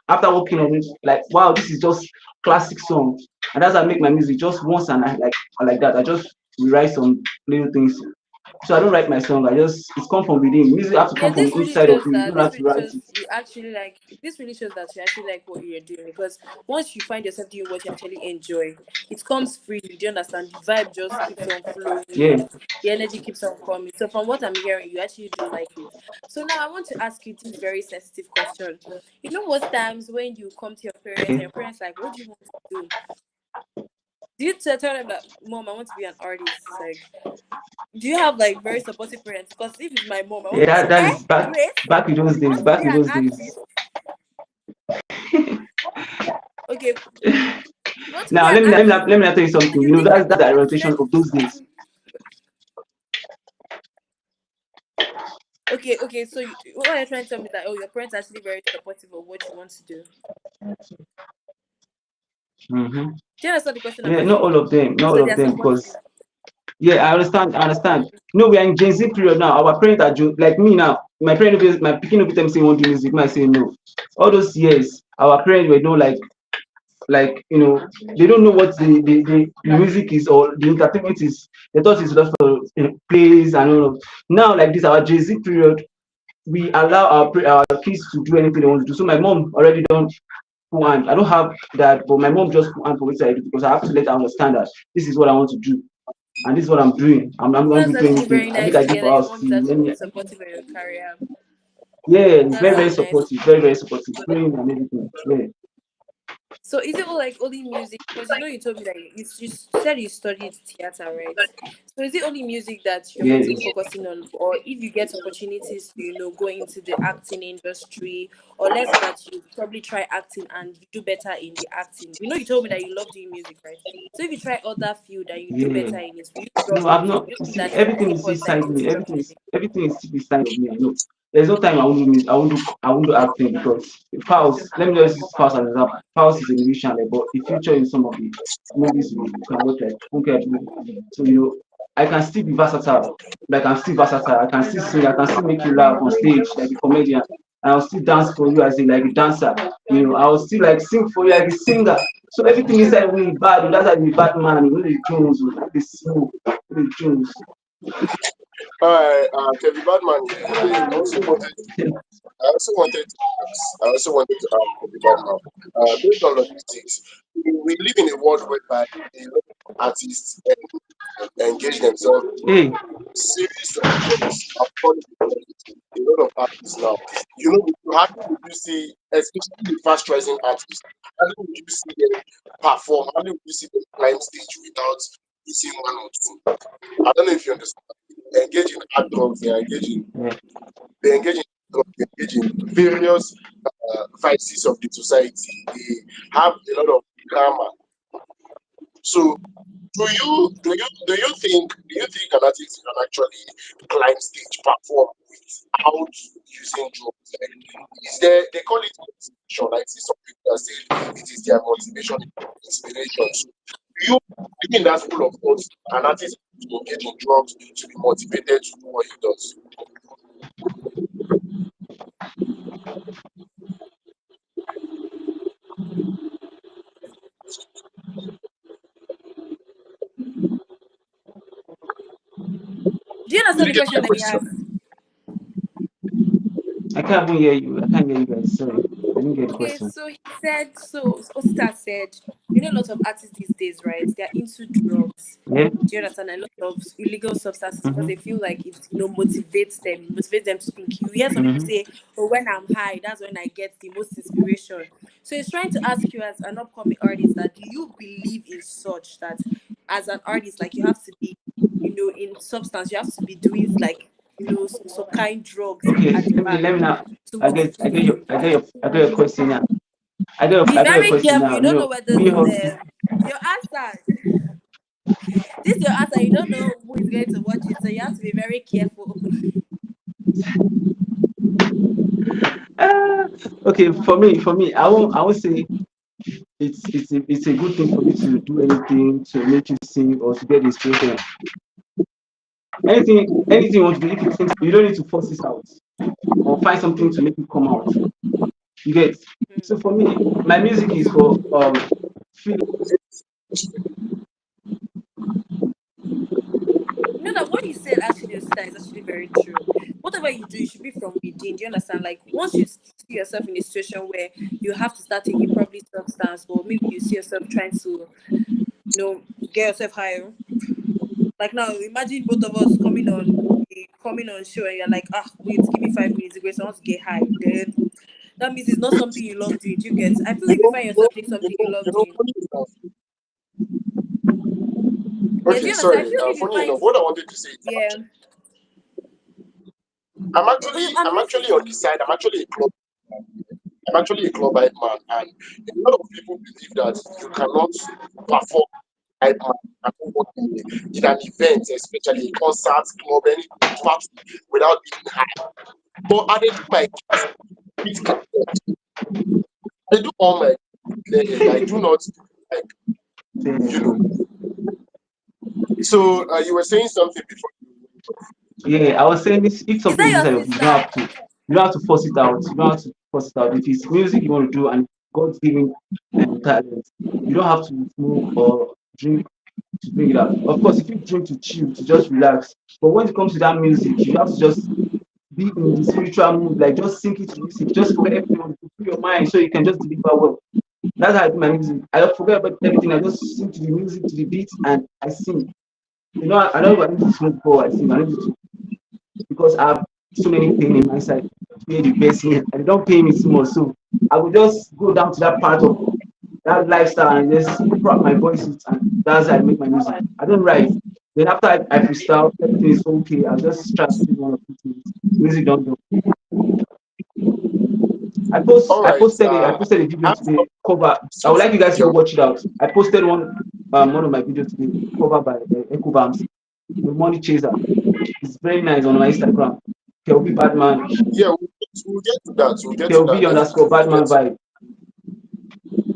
after working on it, like wow, this is just classic song. And that's how I make my music just once and I like that. I just rewrite some little things. So I don't write my song. It's come from within. Music have to
Yeah,
come from
this
the
really
inside of
shows
you. You
that
don't have to write it.
you actually like this really shows that you actually like what you're doing, because once you find yourself doing what you actually enjoy, it comes freely. Do you understand? The vibe just keeps on flowing,
Yeah.
the energy keeps on coming. So from what I'm hearing, you actually do like it. So now I want to ask you this very sensitive question. You know what times when you come to your parents and
Okay.
your parents like, what do you want to do? Do you tell them that, mom, I want to be an artist? Like, do you have like very supportive parents? Because if it's my mom, I
Yeah,
want to
that,
say,
that
eh,
is back
wait,
back in those
you
days.
want to be
Back in
an
those days.
artist? Okay, you want to be
Now
an artist?
let me tell you
So
something.
you
You know
think
that's
that
the
what you
orientation
said
of
is
those days.
okay? Okay, so what you're trying to tell me is that, oh, your parents are actually very supportive of what you want to do.
Hmm.
Do you understand the question I'm
Yeah, not
asking
all
you?
of them, not
So
all
they
of
are
them,
supportive.
because yeah, I understand, I understand. No, we are in Gen Z period now. Our parents are like me now. My parents, my picking up with them saying want to do music, might say no. All those years, our parents were no like they don't know what the music is or the entertainment is. They thought it's just for plays and all of. Now like this, our Gen Z period, we allow our kids to do anything they want to do. So my mom already done put hand. I don't have that, but my mom just put hand for what I do because I have to let her understand that this is what I want to do and this is what I'm doing. I'm not
That's
going to do
actually
anything.
very
I make
nice
I
to
did
hear
for
that your
house.
mom is
See, let
actually
me,
supportive of your career.
yeah, it's
That's
very very
very nice
supportive,
to
very
hear.
very supportive, praying and everything. Yeah,
So is it all like only music? Because you told me that you said you studied theater, right? So is it only music that you're
yeah.
going to be focusing on, or if you get opportunities to go into the acting industry, or let's say that you probably try acting and you do better in the acting? You told me that you love doing music, right? So if you try other field and you do
Yeah.
better in it, will you
No,
drop
I'm
music?
not.
Do you
You
think
see,
that there's
everything
any
is
point that
inside
you're going
me.
to drop music?
Everything is still inside of me. I know. There's no time I won't do music. I won't do acting because Pulse. Let me just use Pulse as an example. Pulse is a musician, like, but the future in some of the movies we can watch like Funke. So I can still be versatile. Like I'm still versatile. I can still sing. I can still make you laugh on stage like a comedian. And I'll still dance for you as a like a dancer. I'll still like sing for you like a singer. So everything inside of me is bad. That's like the bad man. The Jones, the smoke, the Jones.
Kevin Badman here. I also wanted to ask Kevin Badman. Based on logistics, we live in a world whereby a lot of artists engage themselves
Hey,
series of jobs are falling a lot of artists now. How would you see, especially the fast rising artists, how would you see them perform? How would you see them climb stage without missing one or two? I don't know if you understand. They engage in hard drugs,
yeah.
they engage in drugs, they engage in various vices of the society. They have a lot of karma. So do you think an artist can actually climb stage perform without using drugs? Like, is there they call it motivation? I see some people that say it is their motivation, inspiration. So do you think that's full of thoughts? An artist to engage in drugs to be motivated to do what he does.
Do you
Did
understand
you
the
get my
question that he
question?
asked?
I can't even hear you. I can't hear you guys. Sorry, I didn't get the
Okay,
question.
so he said, so Osita said, a lot of artists these days, right? They're into drugs.
Yeah.
Do you understand? A lot of illegal substances because they
Mm-hmm.
feel like it motivates them to think. You hear some people
Mm-hmm.
say, "Oh, when I'm high, that's when I get the most inspiration." So he's trying to ask you as an upcoming artist that do you believe in such that as an artist, like you have to be, in substance, you have to be doing like, some kind drugs
Okay.
at the
Let me
back
now.
to motivate you.
I get your question now.
Be
I get your
very
question
careful.
now.
You don't know whether
We all,
your answer. This your answer. You don't know who is going to watch it, so you have to be very careful.
ah, okay. For me, I won't say it's a good thing for you to do anything to make you sing or to get inspiration. Anything you want to do, if you think you don't need to force it out or find something to make it come out. You get. So for me, my music is for feeling.
You know that what you said actually, Osita, is actually very true. Whatever you do, it should be from within. Do you understand? Like once you see yourself in a situation where you have to start taking probably substance, or maybe you see yourself trying to, get yourself higher. Like now, imagine both of us coming on show, and you're like, wait, give me 5 minutes, because I want to get high. Then that means it's not something you love doing. Do you get? I feel like if you find yourself doing something you love doing.
Funny enough.
Yeah, do
Okay,
you understand? I
sorry.
feel like if you
Funny
find,
enough, what I wanted to say is
yeah.
I'm
Oh,
actually
I'm
I'm
listening
actually
to
on the
you.
side. I'm actually a club hype man, and a lot of people believe that you cannot perform hype man and work in an event, especially a concert, club, any party, without being high. But at the time I get clear, I do all my clear. I do not like you know. So you were saying something before.
Yeah, I was saying this. If
Is
something
that
is inside
your
of you,
sister?
you don't have to force it out. You don't have to force it out. If it's music you want to do and God's given talent, you don't have to smoke or drink to bring it out. Of course, if you drink to chill, to just relax. But when it comes to that music, you have to just be in the spiritual mood, like just sink into music, just forget everything, free your mind so you can just deliver well. That's how I do my music. I don't forget about everything. I just sing to the music, to the beat, and I sing. I don't need to smoke before I sing. I need to because I have so many pain in my side to pay the best me and they don't pay me too much. So I will just go down to that part of that lifestyle and just prop my voice it and that's how I make my music. I don't write. Then after I freestyle, everything is okay. I'll just try to sing one or two things. Music don't do.
All
I
right.
posted a video
I have
today cover. I would
so
like you guys to
yeah.
go watch it out. I posted one of my videos today covered by Echo Bams, the Money Chaser. It's very nice on my Instagram. Kelby Badman,
Yeah, we'll get to that. We'll get to that.
Kelby underscore
Definitely,
Badman vibe.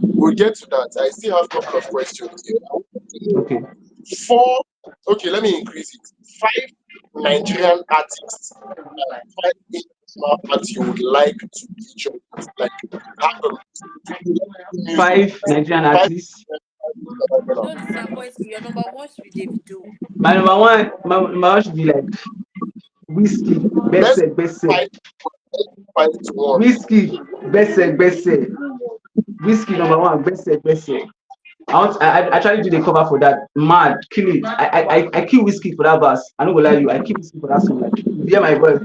we'll get to that. I still have a couple of questions here.
Okay.
For Okay, let me increase it. Five Nigerian artists and five international artists you would like to feature with. Like, have a music.
Five Nigerian
Five
artists.
Don't disappoint me. Your number one should be Davido.
My number one should be like Whiskey,
let's
Bese.
five five to one.
Whiskey, Bese. Whiskey number one, Bese. I actually do the cover for that. Mad, kill it. I kill Whiskey for that verse. I don't go lie you. I kill Whiskey for that song. Like, you hear my voice.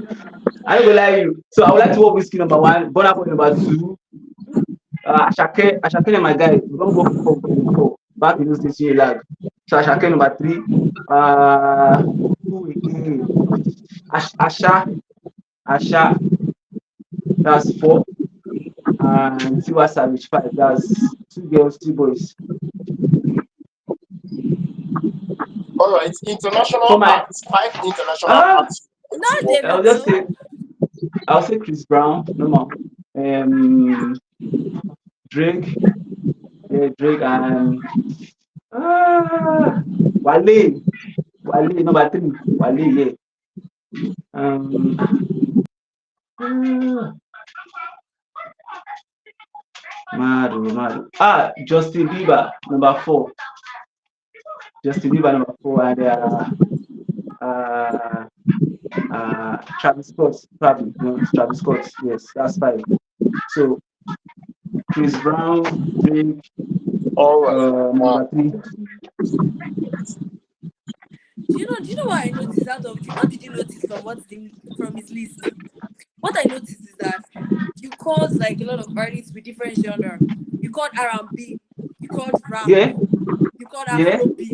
I don't go lie you. So I would like to work Whiskey number one, Burna Boy number two, Ashake and my guy. We don't work before. Back in those days, you lag. So Ashake number three. Who again? Asha. That's four. And Tiwa Savage five. That's two girls, two boys.
All right,
For
international
my
acts. Five international
ah,
acts.
Not
I'll just
Davido.
say I'll say Chris Brown, no more. Drake, yeah, Drake and ah, Wale, number three, Wale, yeah. Um, ah, Maru. Justin Bieber, number four. Justin Bieber, number four, and uh, Travis Scott, probably, no, Travis Scott, yes, that's five. So Chris Brown, Drake,
All right.
number three.
Do you know what I noticed out of what did you notice from from his list? What I noticed is that you called like a lot of artists with different genre. You called R&B, you called rap,
Yeah,
you called
yeah,
Afrobeat,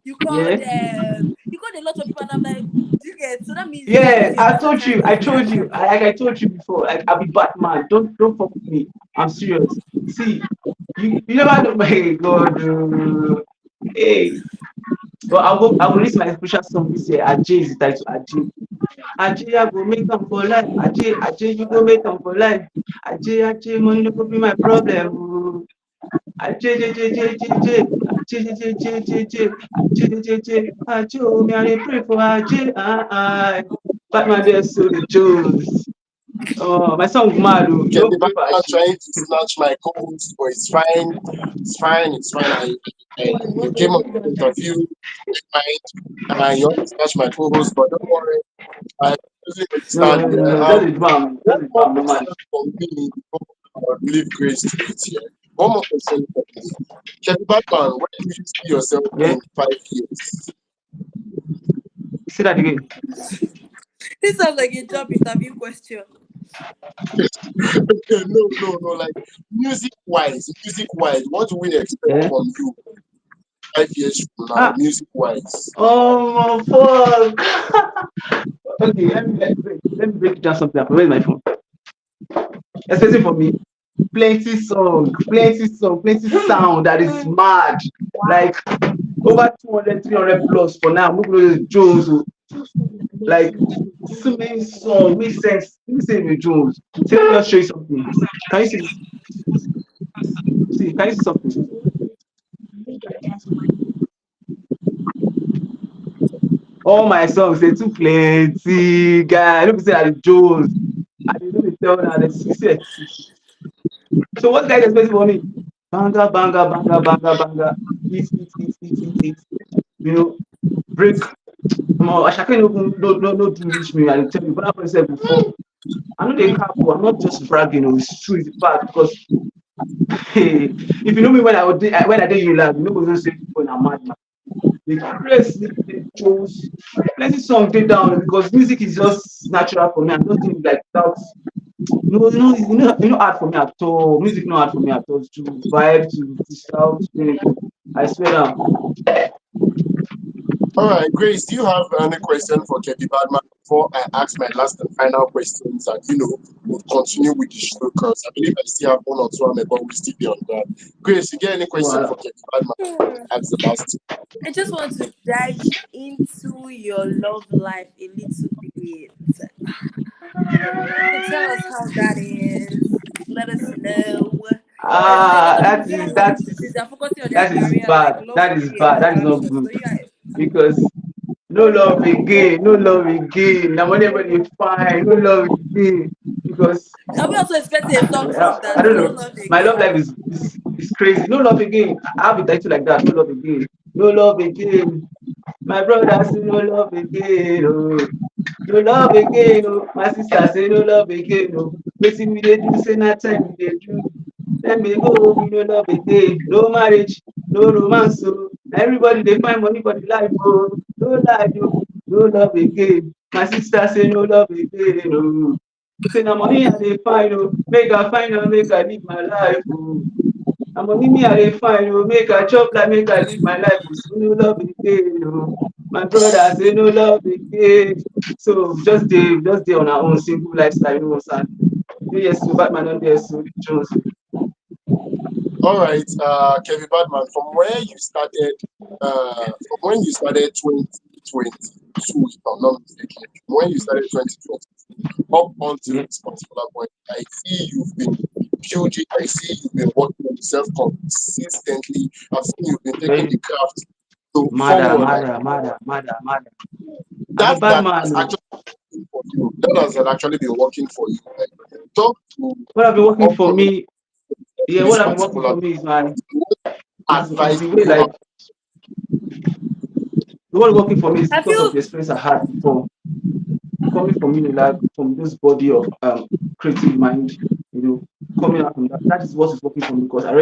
yeah.
you called a lot of people, and I'm like, do you get? So that means you
Yeah,
chose your different kind
I
of
told
genre.
you, like I told you before, like I'll be Batman. Don't fuck with me. I'm serious. See, you never know my God. Hey, but I will release my special song this year. Ajay is the title. Ajay, I go make them for life. Ajay, you go make them for life. Ajay, money no go be my problem. Oh. Ajay, oh, me I dey pray for Ajay. Batman just so the Jones. Oh, my song mad. Oh.
Okay,
No
the
pray for
Batman
Ajay.
trying to snatch my co-host, but it's fine. It's fine. It's fine. You came on the interview. It's fine. You want to snatch my co-host, but don't worry. I totally understand. Yeah.
Just a drum,
One more
no man.
question from me before I leave Grace to it here. One more question from me. Kevin Batman, where do you see yourself
Yeah,
in 5 years?
say that again.
This sounds like a job interview question.
No. Like music wise, what do we expect
Yeah.
from you 5 years from now,
Ah,
music wise?
oh fuck. Okay, let me break it down something. Where's my phone? Especially for me, plenty sound that is mad. Like over 200, 300 plus for now. Look at Jones. Oh. Like so many songs make sense. Let me say with Jones. See, let me just show you something. Can you see? See, can you see something? All my songs they too plenty, guy. Let me say that Jones. I didn't tell now the success. So what guys expecting for me? Banga. Eat. You know, break. Ashake no do reach me. I tell you, but I said before. I know they cap. I'm not just bragging. It's true. It's fact because if you know me when I did you like, you know what say when I'm mad. The craze, the chose plenty song dey down because music is just natural for me. I don't think like without hard for me at all. Music no hard for me at all to vibe, to shout, to anything. I swear down.
All right, Grace, do you have any question for Kevin Badman before I ask my last and final questions and we'll continue with the show because I believe I still have one or two but we'll still be on that. Grace, you get any question for
Voila.
Kevin Badman before I ask the last?
I just want to dive into your love life a little bit. So tell us how that is. Let us know. Because I see a lot of
That
people
is
since
that's
they're focusing on their
that is
career, like
bad.
love
That
could
is
be a
bad. That is not
distraction.
good.
So yeah,
because no love again, no love again. Now whenever you find no love again, because
Are we also expecting a song from
I
that?
don't
No
know.
love
My love
again.
life is crazy. No love again. I have a title like that. No love again. No love again. My brother say no love again. Oh. No love again. Oh. My sister say no love again. Oh. Wetin we dey do say na time we dey do. Let me go. We no love again. No marriage. No romance. Oh. Everybody dey find money for the life. Oh. No life. Oh. No love again. My sister say no love again. Oh. Say na money I dey find oh, make I find am make I live my life oh. Na money me I dey find oh, make I chop like make I live my life oh. Say no love again oh. My brother say no love again. So just dey on our own simple lifestyle, you know what I'm saying? Yes, so Batman don dey so Jones.
All right, Kevin Badman, from when you started 2022, if I'm not mistaken, from when you started 2020 up until
Yeah,
this particular point, I see you've been building, I see you've been working on yourself consistently. I've seen you've been taking
very
the craft to
mother,
forward. Like
mother, mother, mother, mother. I be
that
bad
that
man
has
oh.
actually been for you. That has actually been working for you. Like talk to
What have been working for
upcoming
me, yeah,
this
what have been working
particular
for me is my is
advice
the way
you have.
like what working for me is
I
because of
feel
the experience I had before. Coming from like from this body of creative mind, you know, coming out from that. That is what is working for me because I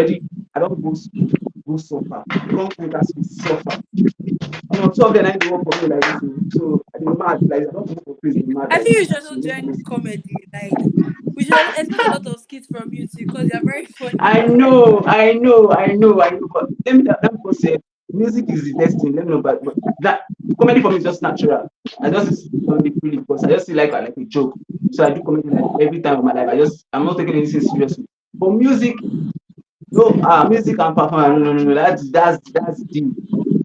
don't go school, go suffer. Don't think as we suffer. You know, two of them I dey work for me like this. So I dey mad, like I don't work for crazy, mad
I
like
feel you
this.
should
So
also
make
join
crazy.
comedy. Like we should expect a lot of skits from you too, because you're very funny.
I know, I know, I know, I know. But let me go say, music is the best thing. Let me know, but that comedy for me is just natural. I just don't dey feel it because I just feel like I like a joke. So I do comedy like every time of my life. I'm not taking anything seriously. But music, no, music and performance, no, no, no, no. That's deep.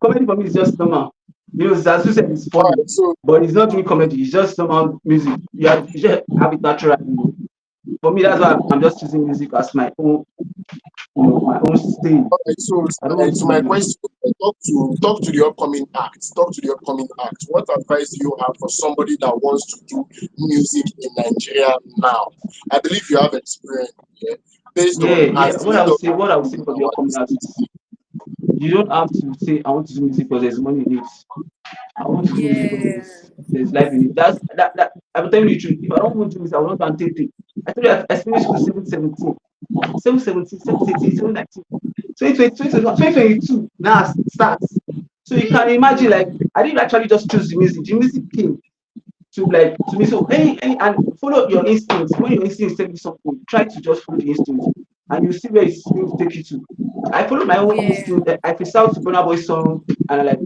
Comedy for me is just normal. You know, as you said, it's
All
funny,
right, so
but it's not doing comedy. It's just normal music. You just have it natural. You know. For me, that's why I'm just choosing music as my own, you know, my own stage.
alright, so
I don't want
to my
to.
question, talk to the upcoming act. Talk to the upcoming act. What advice do you have for somebody that wants to do music in Nigeria now? I believe you have experience, yeah, based
Yeah,
on
yeah.
as industry
What I would say for the upcoming
is.
artists, you don't have to say I want to do music because there's money in it. I want to do music because
Yeah.
there's life in it. That I'm telling you the truth. If I don't want to do this, I will not go and take it. I told you I finished school 717, 717, 718, 719, 2022 now starts. So you can imagine like I didn't actually just choose the music. The music came to me. So any and follow your instincts. When your instincts tell you something, try to just follow the instincts and you see where it's going to take you to. I followed my own
Yeah.
instinct. I freestyled to Burna Boy song and I like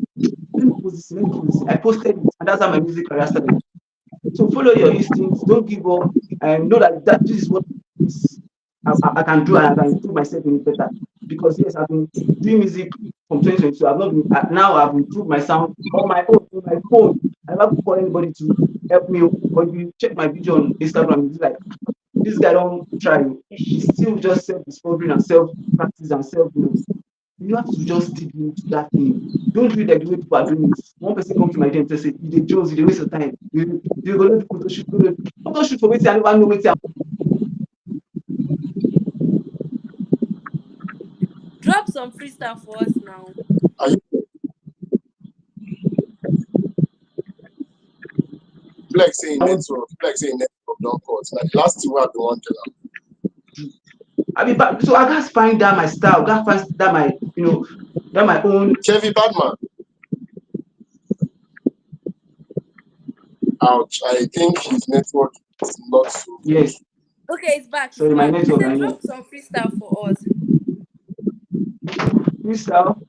let me post this, let me post this. I posted it and that's how my music career started. So follow your instincts, don't give up, and know that this is what is I can do and I can improve myself in it better. Because yes, I've been doing music from 2022. I've not been now I've improved my sound on my own, on my phone. I never call anybody to help me. But if you check my video on Instagram, it's like this guy don't try. He's still just self-discovering and self-practice and self. You have to just deep into that thing. Don't do it like the way people are doing it. One person come to my DM and say, "You dey Jones, you dey waste your time. You go do photo shoot, go do photo shoot for wetin I never know wetin."
Drop some freestyle for us now.
Are you like saying
I want
network? Like saying network don't cut. Like last thing we have been wanting.
to. I mean, but so I gotta find that my style. Gotta find that my that my own.
Kevin Badman, ouch. I think his network is not so good.
Yeah,
Okay, it's back. It's
sorry, my
back. I
network.
said
I know
drop some freestyle for us.
freestyle.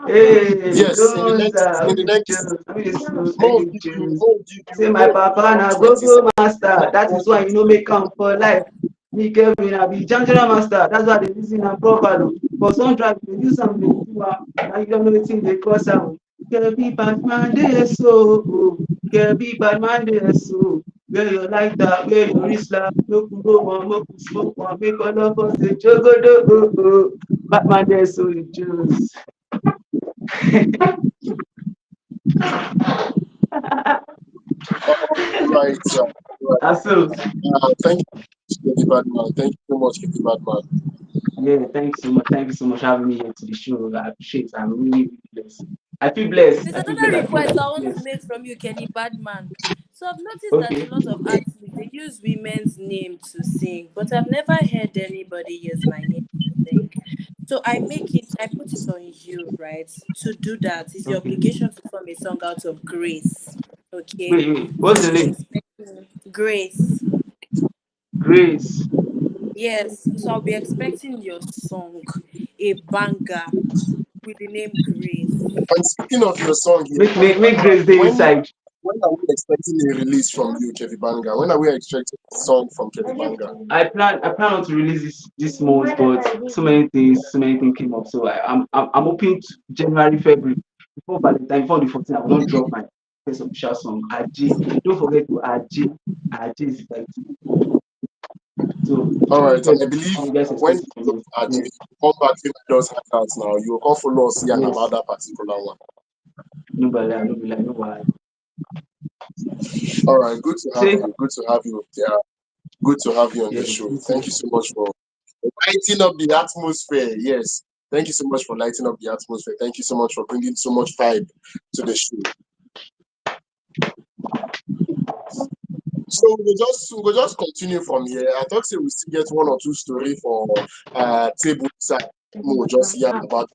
Hey,
Yes,
Jones,
in
who
the
be
next
Jones? Who is Jones? Hey,
more
be
give you,
Jones.
more give
Say
you,
my
more give
papa
you
na go
20
go
seconds.
master. That is why you no make am for life. Me Kevin, I be Janjara master. That's why they listen am proper. For some drive, they use am dey do am. Now you don't know wetin dey cause am. Kebi bad man dey so. Kebi bad man dey so. Where your lighter, where your Islam, make we go one, make we smoke one, make all of us dey jogodo. Batman dey so he choose.
All right, right.
And so,
Thank you, Kenny Badman. Thank you so much, Kenny Badman.
yeah, thanks so much. Thank you so much for having me here to the show. I appreciate it. I'm really, really blessed. I feel blessed.
There's
I feel
another
blessed. I feel
request
like
I want to
blessed.
make from you, Kenny Badman. So I've noticed that a
Okay.
lot of artists they use women's name to sing, but I've never heard anybody use my name to sing. So I put it on you, right? To do that. It's your
Okay.
obligation to form a song out of grace. Okay.
Wait.
So
What's
I'll
the
be
name?
expecting grace.
Grace.
Yes. So I'll be expecting your song, a banger with the name Grace.
And speaking of your song here, Kenny
Make
Badman,
Grace day inside.
when are we expecting a release from you, Kevin Banga? When are we expecting a song from Kevin Banga?
I plan not to release this month, but so many things came up. So I'm hoping to January, February, before Valentine, before the 14th, I will not drop my first official song. Aj. Don't forget to Aj. Aj is like so
All
January,
right, and I
February,
believe
you guys
when
expect
you
it from
drop
me.
RJ,
Yeah.
you come back FameIdols Hangout now. You will come follow us here and
Yes.
about that particular one.
No bad.
All right, good to have
See?
you. Good to have you. Yeah, good to have you on the
Yes,
show.
you
Thank
too.
you so much for lighting up the atmosphere. Yes, thank you so much for lighting up the atmosphere. Thank you so much for bringing so much vibe to the show. So we'll just continue from here. I thought say we still get one or two story for table side. We'll just hear about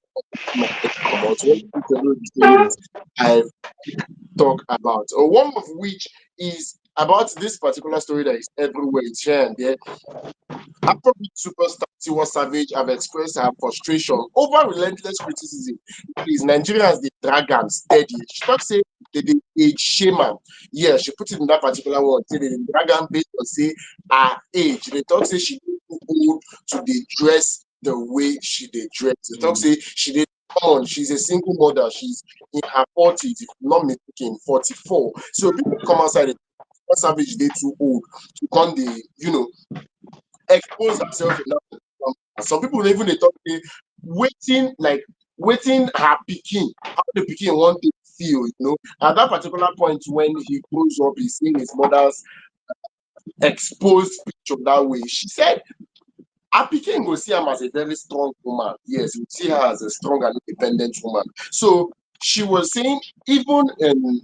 about what the stories I've talk about. One of which is about this particular story that is everywhere. It's here and there. Afrobeat superstar Tiwa Savage have expressed her frustration over relentless criticism. Please, Nigerians they drag am steady. She talk say they age shame am. Yeah, she put it in that particular one. Say they dey drag am based on say her age. They talk say she dey too old to dey dress the way she dey dress. They talk say she dey come on. She's a single mother. She's in her 40s, if I'm not mistaken, 44. So people come outside. Tiwa Savage dey too old to come dey expose herself in that. Some people even they talk say waiting like waiting her pikin, how the pikin want to feel, At that particular point when he grows up, he's seeing his mother's exposed picture that way. She said her pikin will see him as a very strong woman. Yes, you see her as a strong and independent woman. So she was saying even in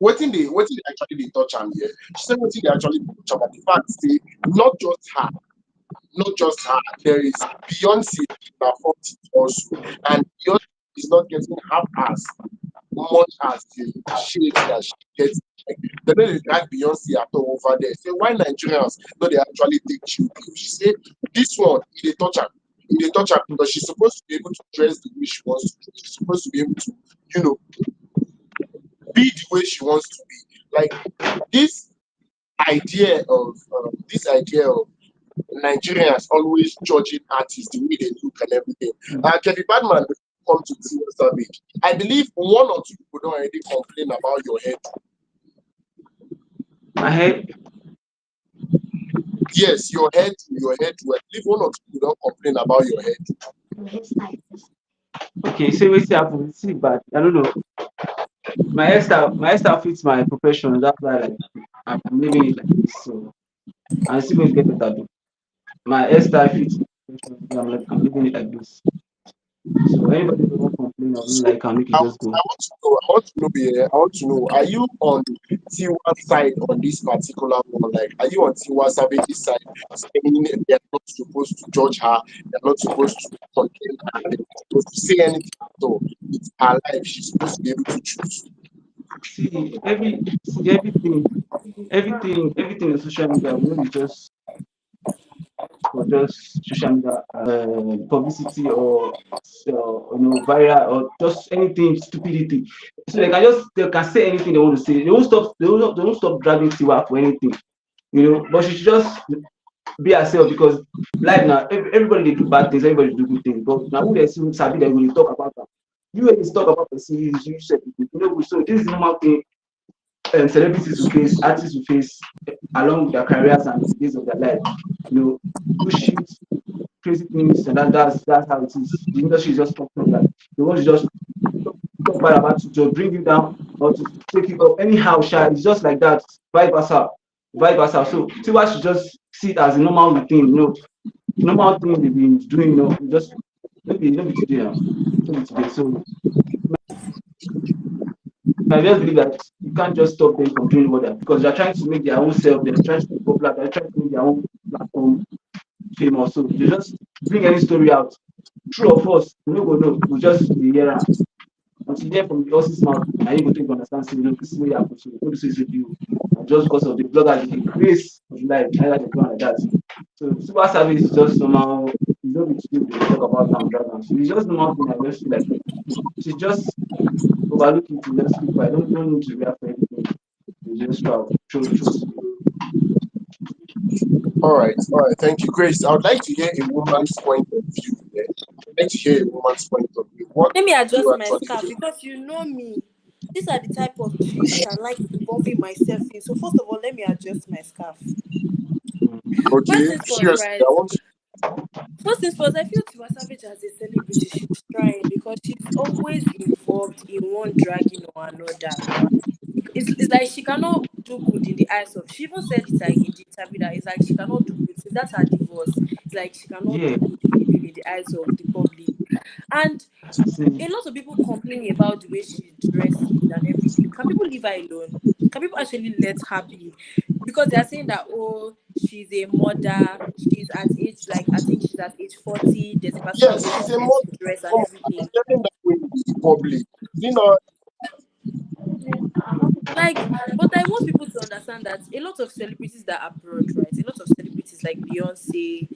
what they actually they touch on here. She said what they actually touch on the fact say not just her. There is Beyonce in her 40s also, and Beyonce is not getting half as much as the shades that she gets. Like, they don't drag Beyonce at all over there. Say why Nigerians no they actually take chill pill. She said this one they touch her. They touch her because she's supposed to be able to dress the way she wants to. She's supposed to be able to, you know, be the way she wants to be. Like this this idea of Nigerians always judging artists the way they look and everything. Kevin Badman come to Tiwa Savage. I believe one or two people don't already complain about your head.
My head.
Yes, your head. I believe one or two people don't complain about your head.
Okay, so we see happen. See, but I don't know. My hairstyle fits my profession. That's why like I'm living it like this. So I'm still going to get better though. My hairstyle fits my profession. So I'm living it like this. So anybody who won't complain or don't
So
like can make it
I,
just go.
I want to know. I want to know. Are you on Tiwa's side on this particular one? Like, are you on Tiwa Savage's side, saying they're not supposed to judge her, they're not supposed to condemn her, they're not supposed to say anything at all? It's her life. She's supposed to be able to choose.
Everything in social media will not be just for just social media publicity or viral or just anything stupidity. So they can say anything they want to say. They won't stop dragging Tiwa for anything. But she should just be herself because life now everybody they do bad things, everybody do good things. But now who they see sabi they will talk about that. You when you talk about the series, you said so this is the normal thing celebrities will face, artists will face along with their careers and the days of their life. People shoot crazy things, and that's how it is. The industry is just functional. Like they want to just talk bad about you, to bring you down or to take you up anyhow, sha. It's just like that, vice versa, vice versa. So Tiwa should just see it as a normal routine, normal thing they've been doing, just maybe today, maybe today. So I just believe that you can't just stop them from doing what because they're trying to make their own self, they're trying to be popular, they're trying to make their own platform famous. So they just bring any story out. True or false, we no go know. We just be here until you hear from the horse's mouth, now you go take understand, say, this is what happen. So this is you. Just because of the bloggers, the grace of life, either they go like that. So super service is just somehow, you know, which they talk about now, dragon. So it's just normal thing. I just feel like she's just overlooking to just keep quiet. Don't need to react for anything. You just show the truth.
All right. Thank you, Grace. I would like to hear a woman's point of view. Yeah? I'd like to hear a woman's point of view. What
Let me
do you
adjust my
actually
scarf
think?
because you know me. These are the type of gist I like involving myself in. So first of all, let me adjust my scarf. First
Okay,
things first,
seriously,
right?
I want to.
First things first, I feel Tiwa Savage as a celebrity, she's trying because she's always involved in one dragging or another. It's like she cannot do good in the eyes of. She even said it like in the interview that it's like she cannot do good since that's her divorce. It's like she cannot
Yeah,
do good again in the eyes of the public. And
see,
a lot of people complaining about the way she dresses and everything. Can people leave her alone? Can people actually let her be? Because they are saying that she's a mother, she's at age like I think she's at age 40. There's a particular
Yes,
way
she's
she's
a
meant to
model.
dress and
Come on, she's
everything.
getting that way in the public. You know,
Like, but I want people to understand that a lot of celebrities that are abroad, right? A lot of celebrities like Beyonce,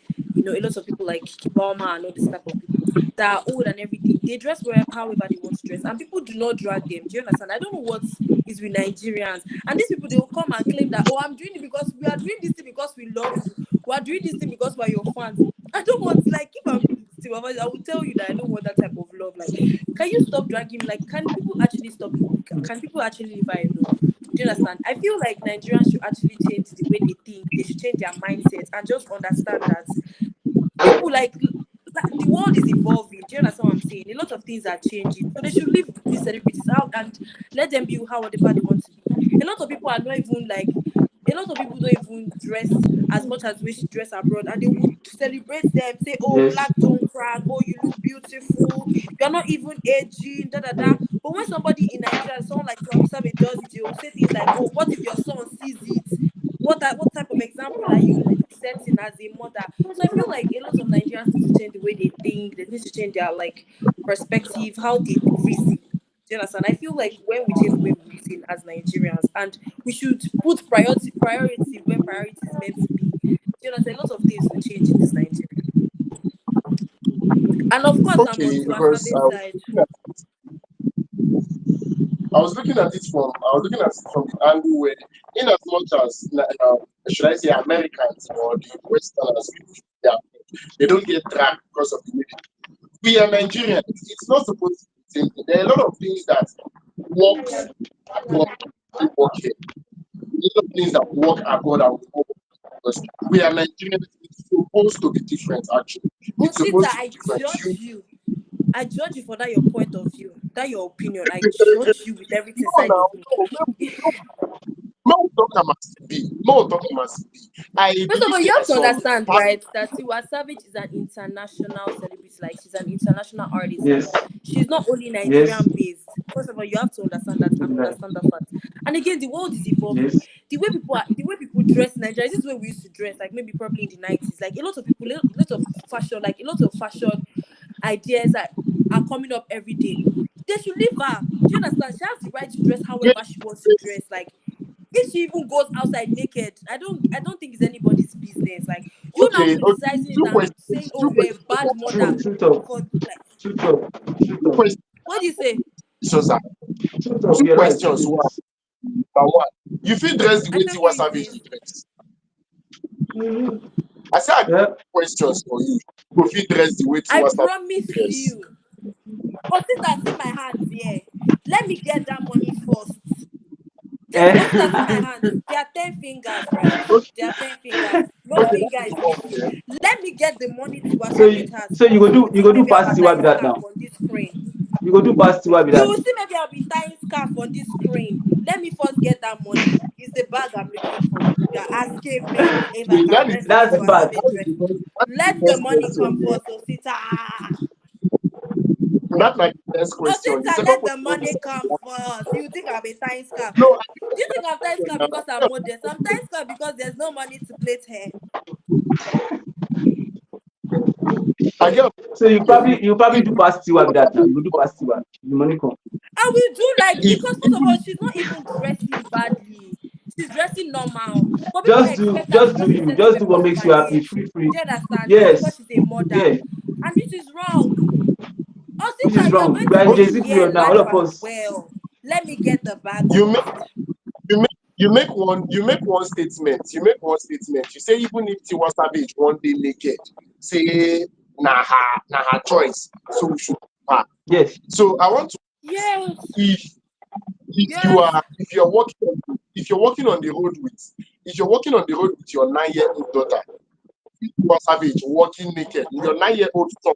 a lot of people like Kibama and all this type of people that are old and everything, they dress however they want to dress, and people do not drag them. Do you understand? I don't know what is with Nigerians, and these people they will come and claim that I'm doing it because we are doing this thing because we love you. We are doing this thing because we're your fans. I don't want like if I'm still, I will tell you that I don't want that type of love. Like, can you stop dragging? Like, can people actually stop? Can people actually leave her alone? Do you understand? I feel like Nigerians should actually change the way they think. They should change their mindset and just understand that people like the world is evolving. Do you understand what I'm saying? A lot of things are changing. So they should leave these celebrities out and let them be however they want to be. A lot of people are not even like a lot of people don't even dress as much as we should dress abroad and they would celebrate them, say, oh,
yes,
black don't crack, oh, you look beautiful, you're not even aging, da da da. But when somebody in Nigeria, someone like Tiwa Savage does it, they will say things like, oh, what if your son sees it? What type of example are you setting as a mother? So I feel like a lot of Nigerians need to change the way they think. They need to change their like perspective, how they reason. Do you understand? I feel like when we change the way we reason as Nigerians, and we should put priority where priority is meant to be. Do you understand? A lot of things will change in this Nigeria. And of course, I'm on
okay,
Tiwa
because
Savage side.
I was looking at it from the angle where, in as much as should I say Americans or the Westerners, they don't get dragged because of the way we are Nigerians. It's not supposed to be the same thing. There are a lot of things that works abroad and work here. A lot of things that work abroad and work because we are Nigerians. It's supposed to be different. Actually,
But
it's
Sita,
supposed to be
I
different.
judge you. I judge you for that your point of view, that your opinion. I judge you with everything
No,
inside
now,
of me.
no talk must be. No talk must be. I
First of
believe
all,
say
you have to
some
understand,
part.
right, that Tiwa Savage is an international celebrity. Like, she's an international artist. Like,
yes,
she's not only
yes,
Nigerian based. First of all, you have to understand that and understand that fact. And again, the world is evolving.
yes,
The way people dress in Nigeria, this is the way we used to dress. Like maybe probably in the 90s. Like a lot of people, a lot of fashion, like a lot of fashion ideas that are coming up every day. They should leave her. Do you understand? She has the right to dress
Yes,
however she wants to dress. Like if she even goes outside naked, I don't think it's anybody's business. Like you now
okay, okay.
criticizing it
Two
and saying,
questions.
oh,
Two
you're a
questions.
bad mother
true talk,
for like
true talk, true
Two
talk,
questions.
what do you say?
So, sir,
true talk.
two
You're right.
questions. One,
Yes.
number one. You feel dress the
I
way
can't hear
Tiwa
you,
Savage
please.
dey dress.
Mhm.
I said I got
Yeah.
questions for you. You feel dress the way
I
Tiwa Savage dey
promise
dress.
you. Consider see my hands here. Let me get that money first. Just consider see my
Eh,
hands. There are 10 fingers, right? There are 10 fingers. No
Okay,
finger is missing. Let me get the money to
so
Savage has
you go
first
do
before you
party
maybe
what be
advertise
that
her
now?
on this screen.
You go do pass Tiwa with
You
that.
will see maybe I'll be tying scarf on this screen. Let me first get that money. It's the bag I'm looking for. You're asking me if I can
That is
dress it
That's
into
the
a
part.
savage
that is
dress.
the
Let the
first
money come
question. Yeah.
first, Osita.
That's my first question. The
Osita,
second
let the
question
money
is
come first. You think I'll be tying scarf?
no, I
Do you think I'm tying
get
scarf
now.
because I'm modest? I'm tying scarf because there's no money to plait hair.
I get
So you probably
if
do pass Tiwa with that now. You go do pass Tiwa. The money come.
I will do like
if
because first of all, she's not even dressing badly. She's dressing normal. But people expect her to
Just do
dress a
you.
certain
Just
way
do what
because of
makes
her
you happy.
age.
Free, free.
Do you understand? Just because
Yes.
she's a mother.
Yeah.
And this is wrong.
Which
Osita,
is
you are
wrong.
going
We
to
are in
make
Gen
okay,
Z
the year
period now. All
land
of
you
us.
well. Let me get the bag
you
first.
make you make one statement. You make one statement. You say even if Tiwa Savage one day naked, say na her choice. So we should her.
Yes.
So I want to
Yes.
if
Yes.
if you're walking if you're walking on the road with if you're walking on the road with your 9-year-old daughter, Tiwa Savage walking naked, your 9-year-old son,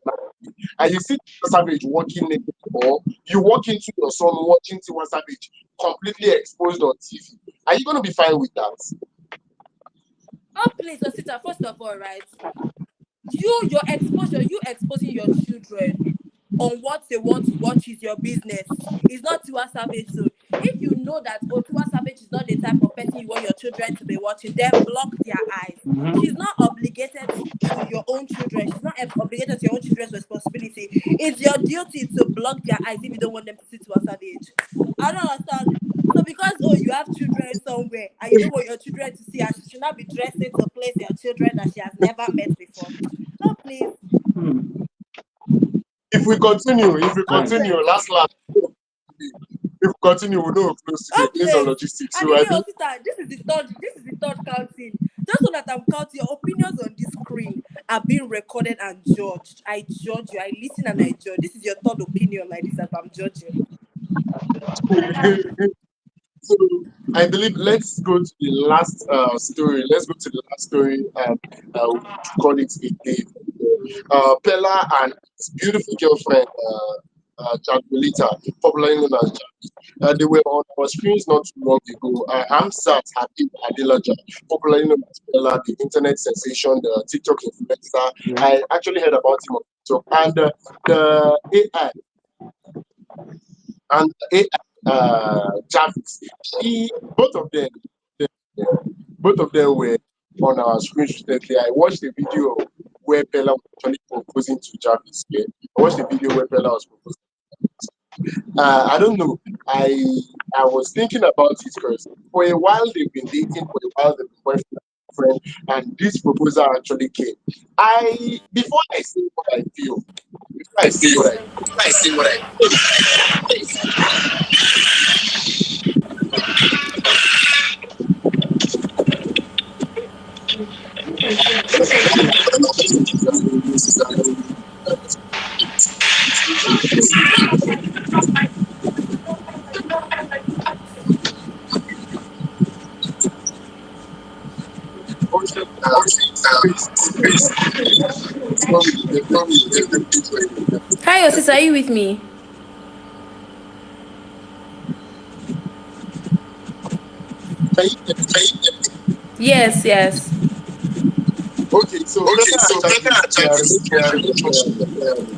and you see Tiwa Savage walking naked, or you walk into your son watching Tiwa Savage completely exposed on TV, are you going to be fine with that?
Oh, please, Osita, first of all, right? Your exposure, you exposing your children on what they want to watch is your business. It's not Tiwa Savage. So if you know that Tiwa Savage is not the type of person you want your children to be watching, then block their eyes.
Mm-hmm.
She's not obligated to your own children. She's not obligated to your own children's responsibility. It's your duty to block their eyes if you don't want them to see Tiwa Savage. I don't understand. So because you have children somewhere and you don't want your children to see her, she should not be dressing to place your children that she has never met before. Oh please.
Hmm.
If we continue,
Nice.
Nonsense.
last, if we continue, we know we're close to the
Oh
based on
please.
logistics.
And
So I
again,
believe
Osita, this is the third counting. Just so that I'm counting, your opinions on this screen are being recorded and judged. I judge you. I listen and I judge. This is your third opinion like this that I'm judging.
so. I believe let's go to the last story. Let's go to the last story. We call it a day. Pella and his beautiful girlfriend, Jacquelita, popularly known as Jack. They were on our screens not too long ago. Hamzat Habib Adilaja, popularly known as Pella, the internet sensation, the TikTok influencer.
Yeah.
I actually heard about him on TikTok. And the AI and AI Jarvis, both of them, both of them were on our screen recently. I watched the video where Pella was actually proposing to Jarvis. Yeah? I watched the video where Pella was proposing. I don't know. I was thinking about it because for a while they've been dating, for a while they've been boyfriend and friend, and this proposal actually came. I before I say what I feel, before I say what I okay,
Hi, your sister, are you with me? Yes, yes.
okay, so Pella and Jarvis, their relationship.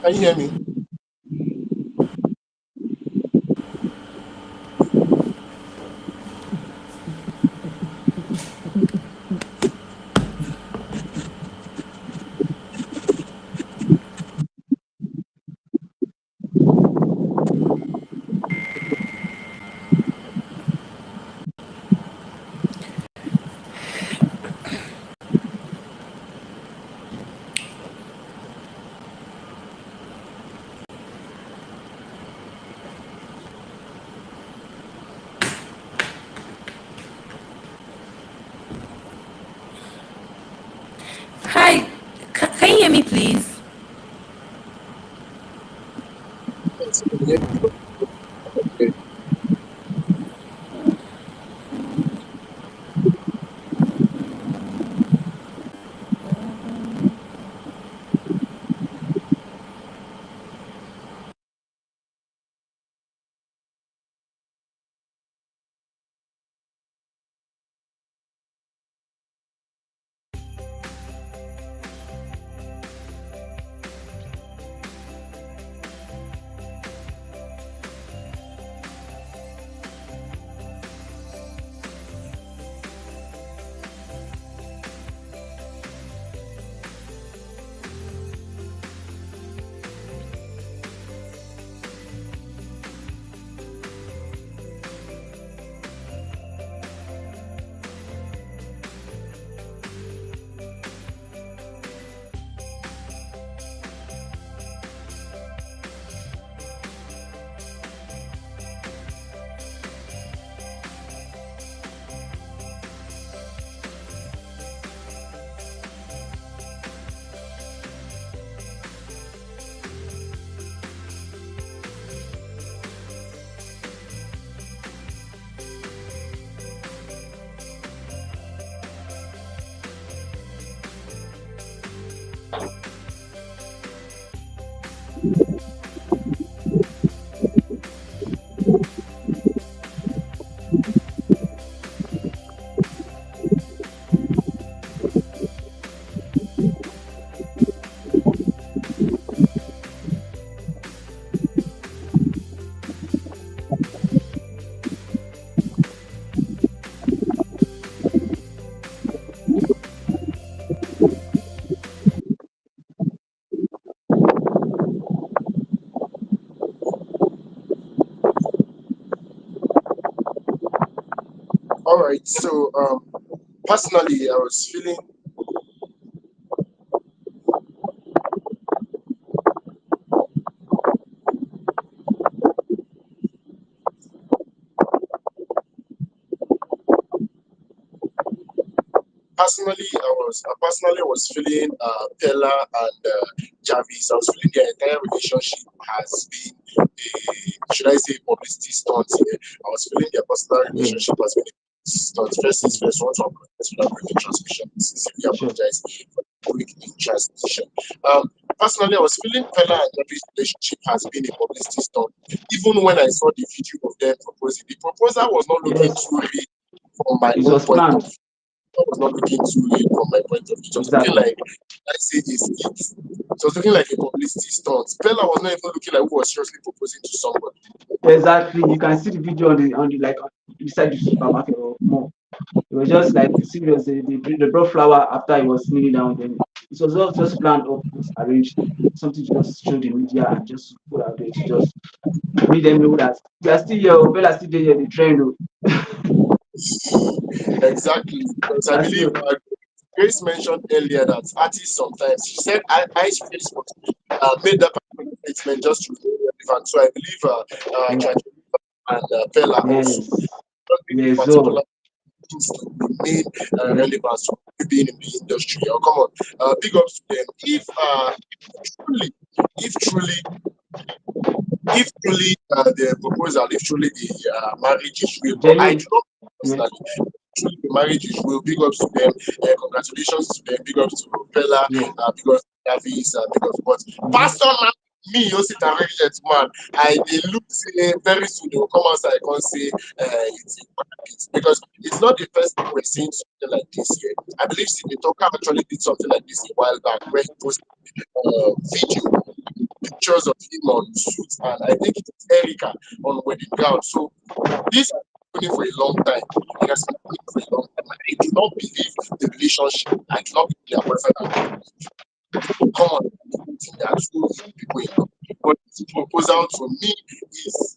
Can you hear me? All right. So personally, I personally was feeling Pella and Jarvis. I was feeling their entire relationship has been a, should I say, publicity stunt here. I was feeling their personal
Yeah,
relationship has been a publicity stunt. First things first, I want to apologize for that breaking transmission. Sincerely
sure.
apologize for the breaking transmission. Um, Personally, I was feeling Pella and Jarvis' relationship has been a publicity stunt. Even when I saw the video of them proposing, the proposal was not looking
Yes,
too real from my
it
own
was
point of
planned.
view. I was not looking too real from my point of view. It was looking
Exactly.
like, I say, is it. It was looking like a publicity stunt. Bella was not even looking like who was seriously proposing to somebody.
Exactly. You can see the video on the like beside the supermarket or more. It was just like serious. They brought flower after he was kneeling down. Then it was all just planned up, just arranged. Something to just show the media and just put out there to just make them know that we are still here. Oh, Bella still there. The trend. Oh.
Exactly. Because I
That's
believe
still
Grace mentioned earlier that artists sometimes, she said Ice Facebook made that particular statement just to be relevant. So I believe
yeah.
Judge and Bella also
Yes.
just make a
Yes.
particular
So
things to remain relevant to being in the industry. Oh, come on. Big ups to them. Truly, if truly the proposal, if truly the marriage is real, but I do
genuine.
not
Yeah.
personally. Truly, the marriage is real. Big ups to them. Congratulations to them. Big ups to Bella.
Yeah.
Big ups to Davis. Big ups. But
Mm-hmm.
Pastor man, me, you sit and very man. I they look say very soon they will come outside and come say it's a practice because it's not the first time we're seeing something like this here. I believe Sidney Tucker actually did something like this a while back where he posted video pictures of him on suits and I think it is Erica on wedding gown. So this has been happening for a long time. It has been happening for a long time. I do not believe the relationship. I do not believe their boyfriend and girlfriend. Come on, there are two people in love. But this proposal to me is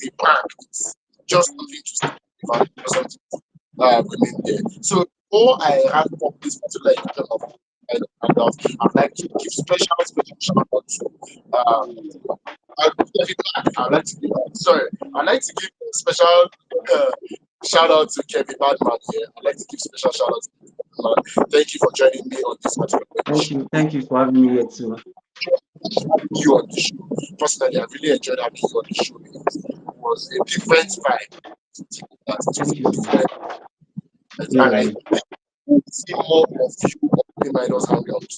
a prank. It's just something to see about something to remain there. So before I wrap up this particular edition of Hangout, I'd like to give special shout out to I'd like to give I'd like to give a special uh, shout out to Kevin Badman here. I'd like to give special shout out to Kevin Badman. Thank you for joining me on this particular
Thank
edition.
you. Thank you for having me here too.
Having you on the show. Personally, I really enjoyed having you on the show. It was a different vibe. It was
Thank you
a
so much.
different and
Yeah.
I see more of you on FameIdols Hangout.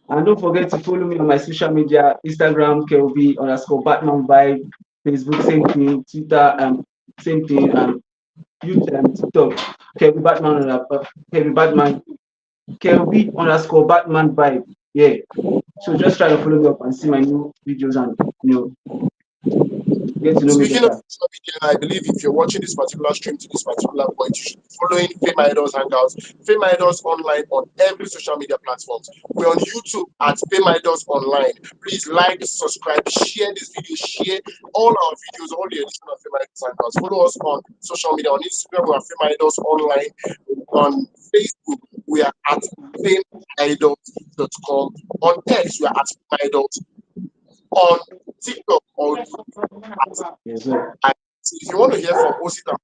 And don't forget to follow me on my social media, Instagram, KLB underscore Batman Vibe, Facebook, same thing, Twitter, same thing, and YouTube, TikTok, KLB Batman, KLB Batman, KLB underscore Batman Vibe. Yeah. So just try to follow me up and see my new videos and get to know me
Speaking of
better.
social media, I believe if you're watching this particular stream to this particular point, you should be following FameIdols Hangouts, FameIdols Online on every social media platforms. We're on YouTube at FameIdols Online. Please like, subscribe, share this video, share all our videos, all the edition of FameIdols Hangouts. Follow us on social media. On Instagram, we are FameIdols Online. On Facebook, we are at FameIdols.com. On X, we are at FameIdols. On TikTok or
Yes, sir.
so if you want to hear from Osita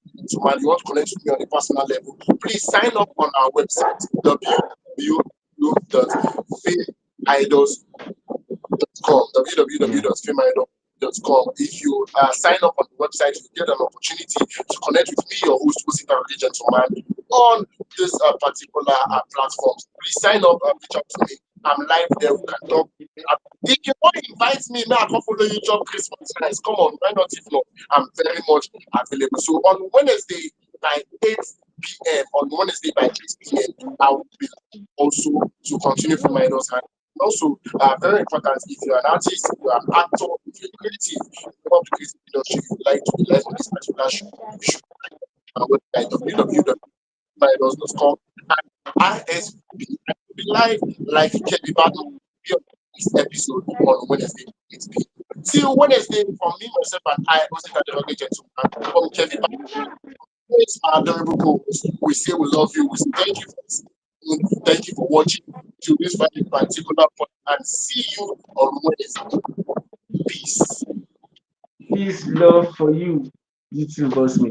man, you want to connect with me on a personal level, please sign up on our website www.fameidols.com
Yeah.
www.fameidols.com. If you sign up on the website, you get an opportunity to connect with me, your host, Osita Gentleman, on this particular platform. Please sign up and reach out to me. I'm live there. We can talk. If you want to invite me now, I can follow you job Christmas nights. Come on, why not? If not, I'm very much available. So on Wednesday by 8 p.m. On Wednesday by 8 p.m. I will be also to continue from my nose hand. Also, very important, if you're an artist, you're an actor, if you're creative, you want to create industry, you would like to be live on this particular show, you should our website www.famidols.com and RSB be live like Kelly Batman will be on this episode on Wednesday 8 p.m. Till Wednesday, from me, myself, and I, also the gentleman from Kelly Batman. It's our adorable co-host. We say we love you. We say thank you for listening. Thank you for watching to this very particular point and see you on Wednesday. Peace.
Peace, love for you. You too, boss me.